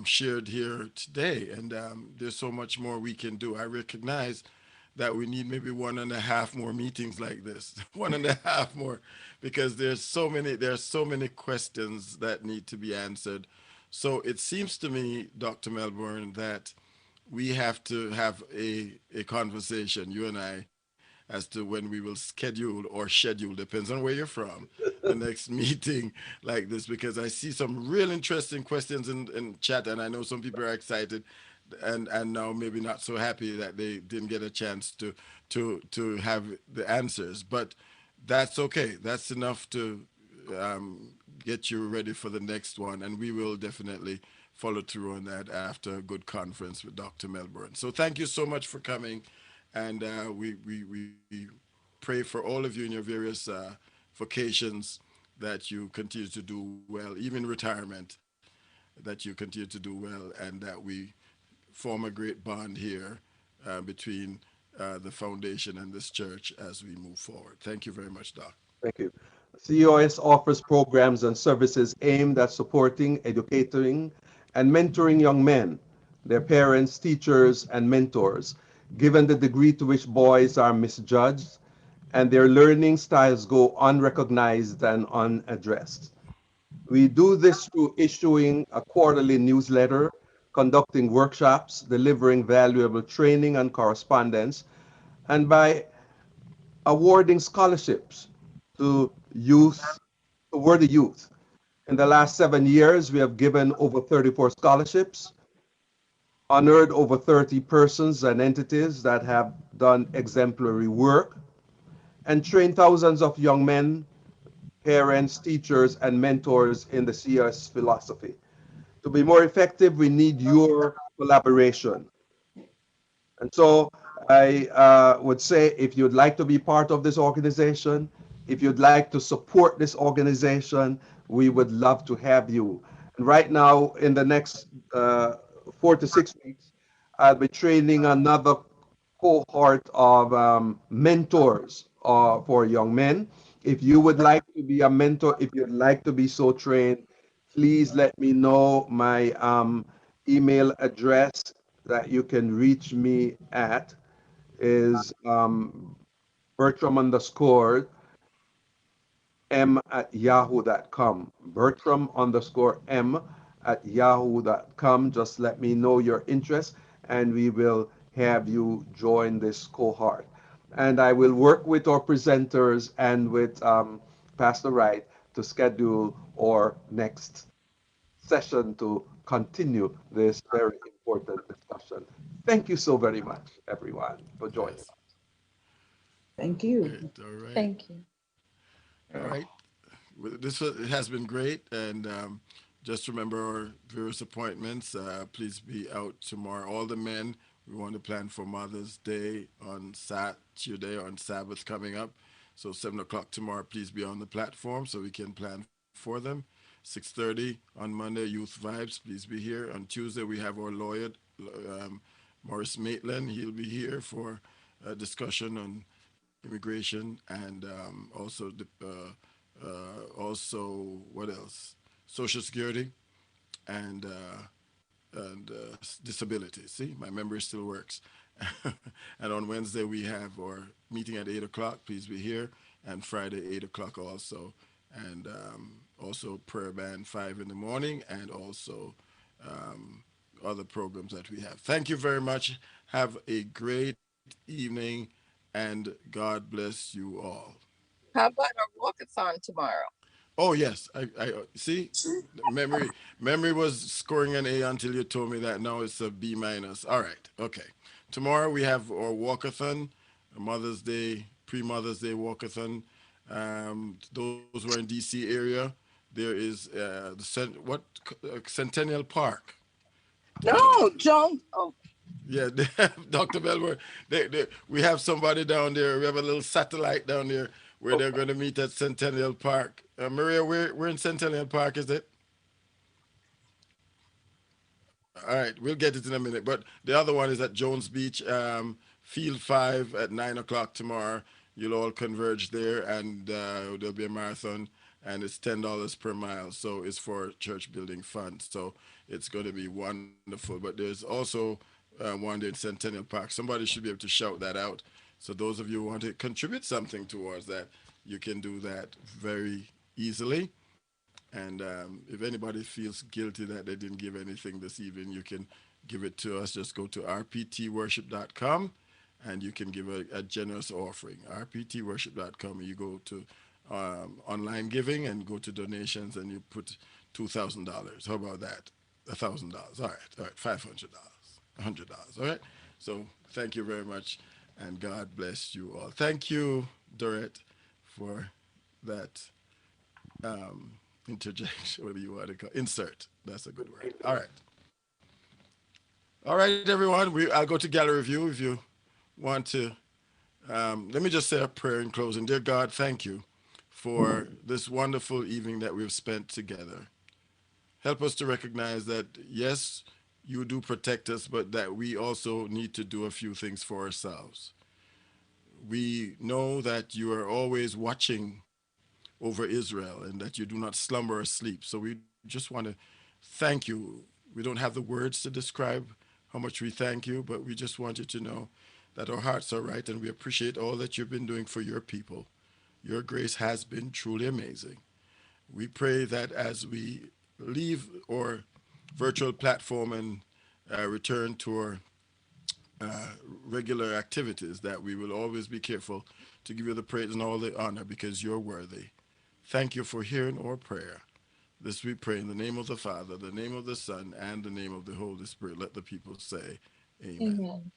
shared here today. And there's so much more we can do. I recognize that we need maybe one and a half more meetings like this, one and a half more, because there's so many questions that need to be answered. So it seems to me, Dr. Melbourne, that we have to have a conversation, you and I, as to when we will schedule or schedule, depends on where you're from, the next meeting like this, because I see some real interesting questions in chat, and I know some people are excited and now maybe not so happy that they didn't get a chance to have the answers. But that's okay. That's enough to get you ready for the next one, and we will definitely follow through on that after a good conference with Dr. Melbourne. So thank you so much for coming, and we pray for all of you in your various vocations that you continue to do well, even retirement, that you continue to do well, and that we form a great bond here between the foundation and this church as we move forward. Thank you very much, Doc. Thank you. CEOS offers programs and services aimed at supporting, educating, and mentoring young men, their parents, teachers, and mentors, given the degree to which boys are misjudged and their learning styles go unrecognized and unaddressed. We do this through issuing a quarterly newsletter, conducting workshops, delivering valuable training and correspondence, and by awarding scholarships to youth, to worthy youth. In the last 7 years, we have given over 34 scholarships, honored over 30 persons and entities that have done exemplary work, and trained thousands of young men, parents, teachers, and mentors in the CS philosophy. To be more effective, we need your collaboration. And so I would say if you'd like to be part of this organization, if you'd like to support this organization, we would love to have you. And right now, in the next 4 to 6 weeks, I'll be training another cohort of mentors for young men. If you would like to be a mentor, if you'd like to be so trained, please let me know. My email address that you can reach me at is Bertram underscore m@yahoo.com. Bertram underscore m@yahoo.com. Just let me know your interest and we will have you join this cohort. And I will work with our presenters and with Pastor Wright to schedule our next session to continue this very important discussion. Thank you so very much, everyone, for joining. Yes. Thank you. Great. All right. Thank you. All right. It has been great, and just remember our various appointments. Please be out tomorrow. All the men, we want to plan for Mother's Day on Saturday, on Sabbath coming up. So 7 o'clock tomorrow. Please be on the platform so we can plan for them. 6:30 on Monday, Youth Vibes. Please be here. On Tuesday, we have our lawyer, Morris Maitland. He'll be here for a discussion on immigration and also what else? Social Security and disability. See, my memory still works. And on Wednesday we have our meeting at 8 o'clock. Please be here. And Friday 8 o'clock also. And also prayer band 5 in the morning, and also other programs that we have. Thank you very much. Have a great evening, and God bless you all. How about our walkathon tomorrow? Oh yes, I see. Memory was scoring an A until you told me that. Now it's a B minus. All right, okay. Tomorrow we have our walkathon, a Mother's Day, pre-Mother's Day walkathon. Those who are in DC area, there is Centennial Park. Uh, No, don't. Oh, yeah, Dr. Melbourne, we have somebody down there. We have a little satellite down there where they're going to meet at Centennial Park. Maria, where in Centennial Park is it? All right, we'll get it in a minute. But the other one is at Jones Beach, Field 5 at 9 o'clock tomorrow. you'll all converge there, and there'll be a marathon, and it's $10 per mile. So it's for church building funds. So it's going to be wonderful. But there's also one day in Centennial Park. Somebody should be able to shout that out. So those of you who want to contribute something towards that, you can do that very easily. And if anybody feels guilty that they didn't give anything this evening, you can give it to us. Just go to rptworship.com and you can give a generous offering. rptworship.com. You go to online giving and go to donations and you put $2,000. How about that? $1,000. All right, $500, $100. All right. So thank you very much, and God bless you all. Thank you, Dorette, for that interjection. What do you want to call insert? That's a good word. All right, everyone. I'll go to gallery view if you want to. Let me just say a prayer in closing. Dear God, thank you for this wonderful evening that we've spent together. Help us to recognize that, yes, you do protect us, but that we also need to do a few things for ourselves. We know that you are always watching over Israel and that you do not slumber or sleep. So we just want to thank you. We don't have the words to describe how much we thank you, but we just want you to know that our hearts are right and we appreciate all that you've been doing for your people. Your grace has been truly amazing. We pray that as we leave our virtual platform and return to our regular activities, that we will always be careful to give you the praise and all the honor because you're worthy. Thank you for hearing our prayer. This we pray in the name of the Father, the name of the Son, and the name of the Holy Spirit. Let the people say, Amen. Amen.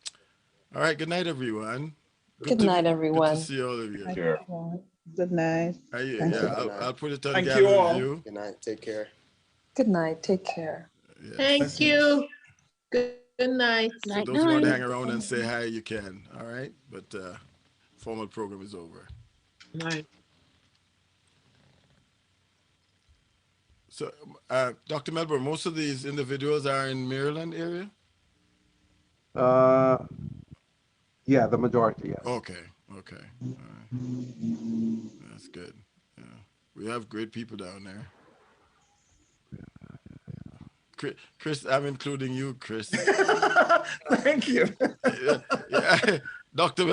All right. Good night, everyone. Good night, Good to everyone. see all of you. Sure. Good night. Thank you. Yeah, I'll put it on Thank you gallery all. view. Good night. Take care. Good night. Take care. Yes. Thank you. Good night. So those who want to hang around and say hi, you can. All right. But formal program is over. Night. So, Dr. Melbourne, most of these individuals are in Maryland area? Yeah, the majority, yes. Okay. All right. That's good. Yeah. We have great people down there. Chris, I'm including you, Chris. Thank you. Yeah. Dr.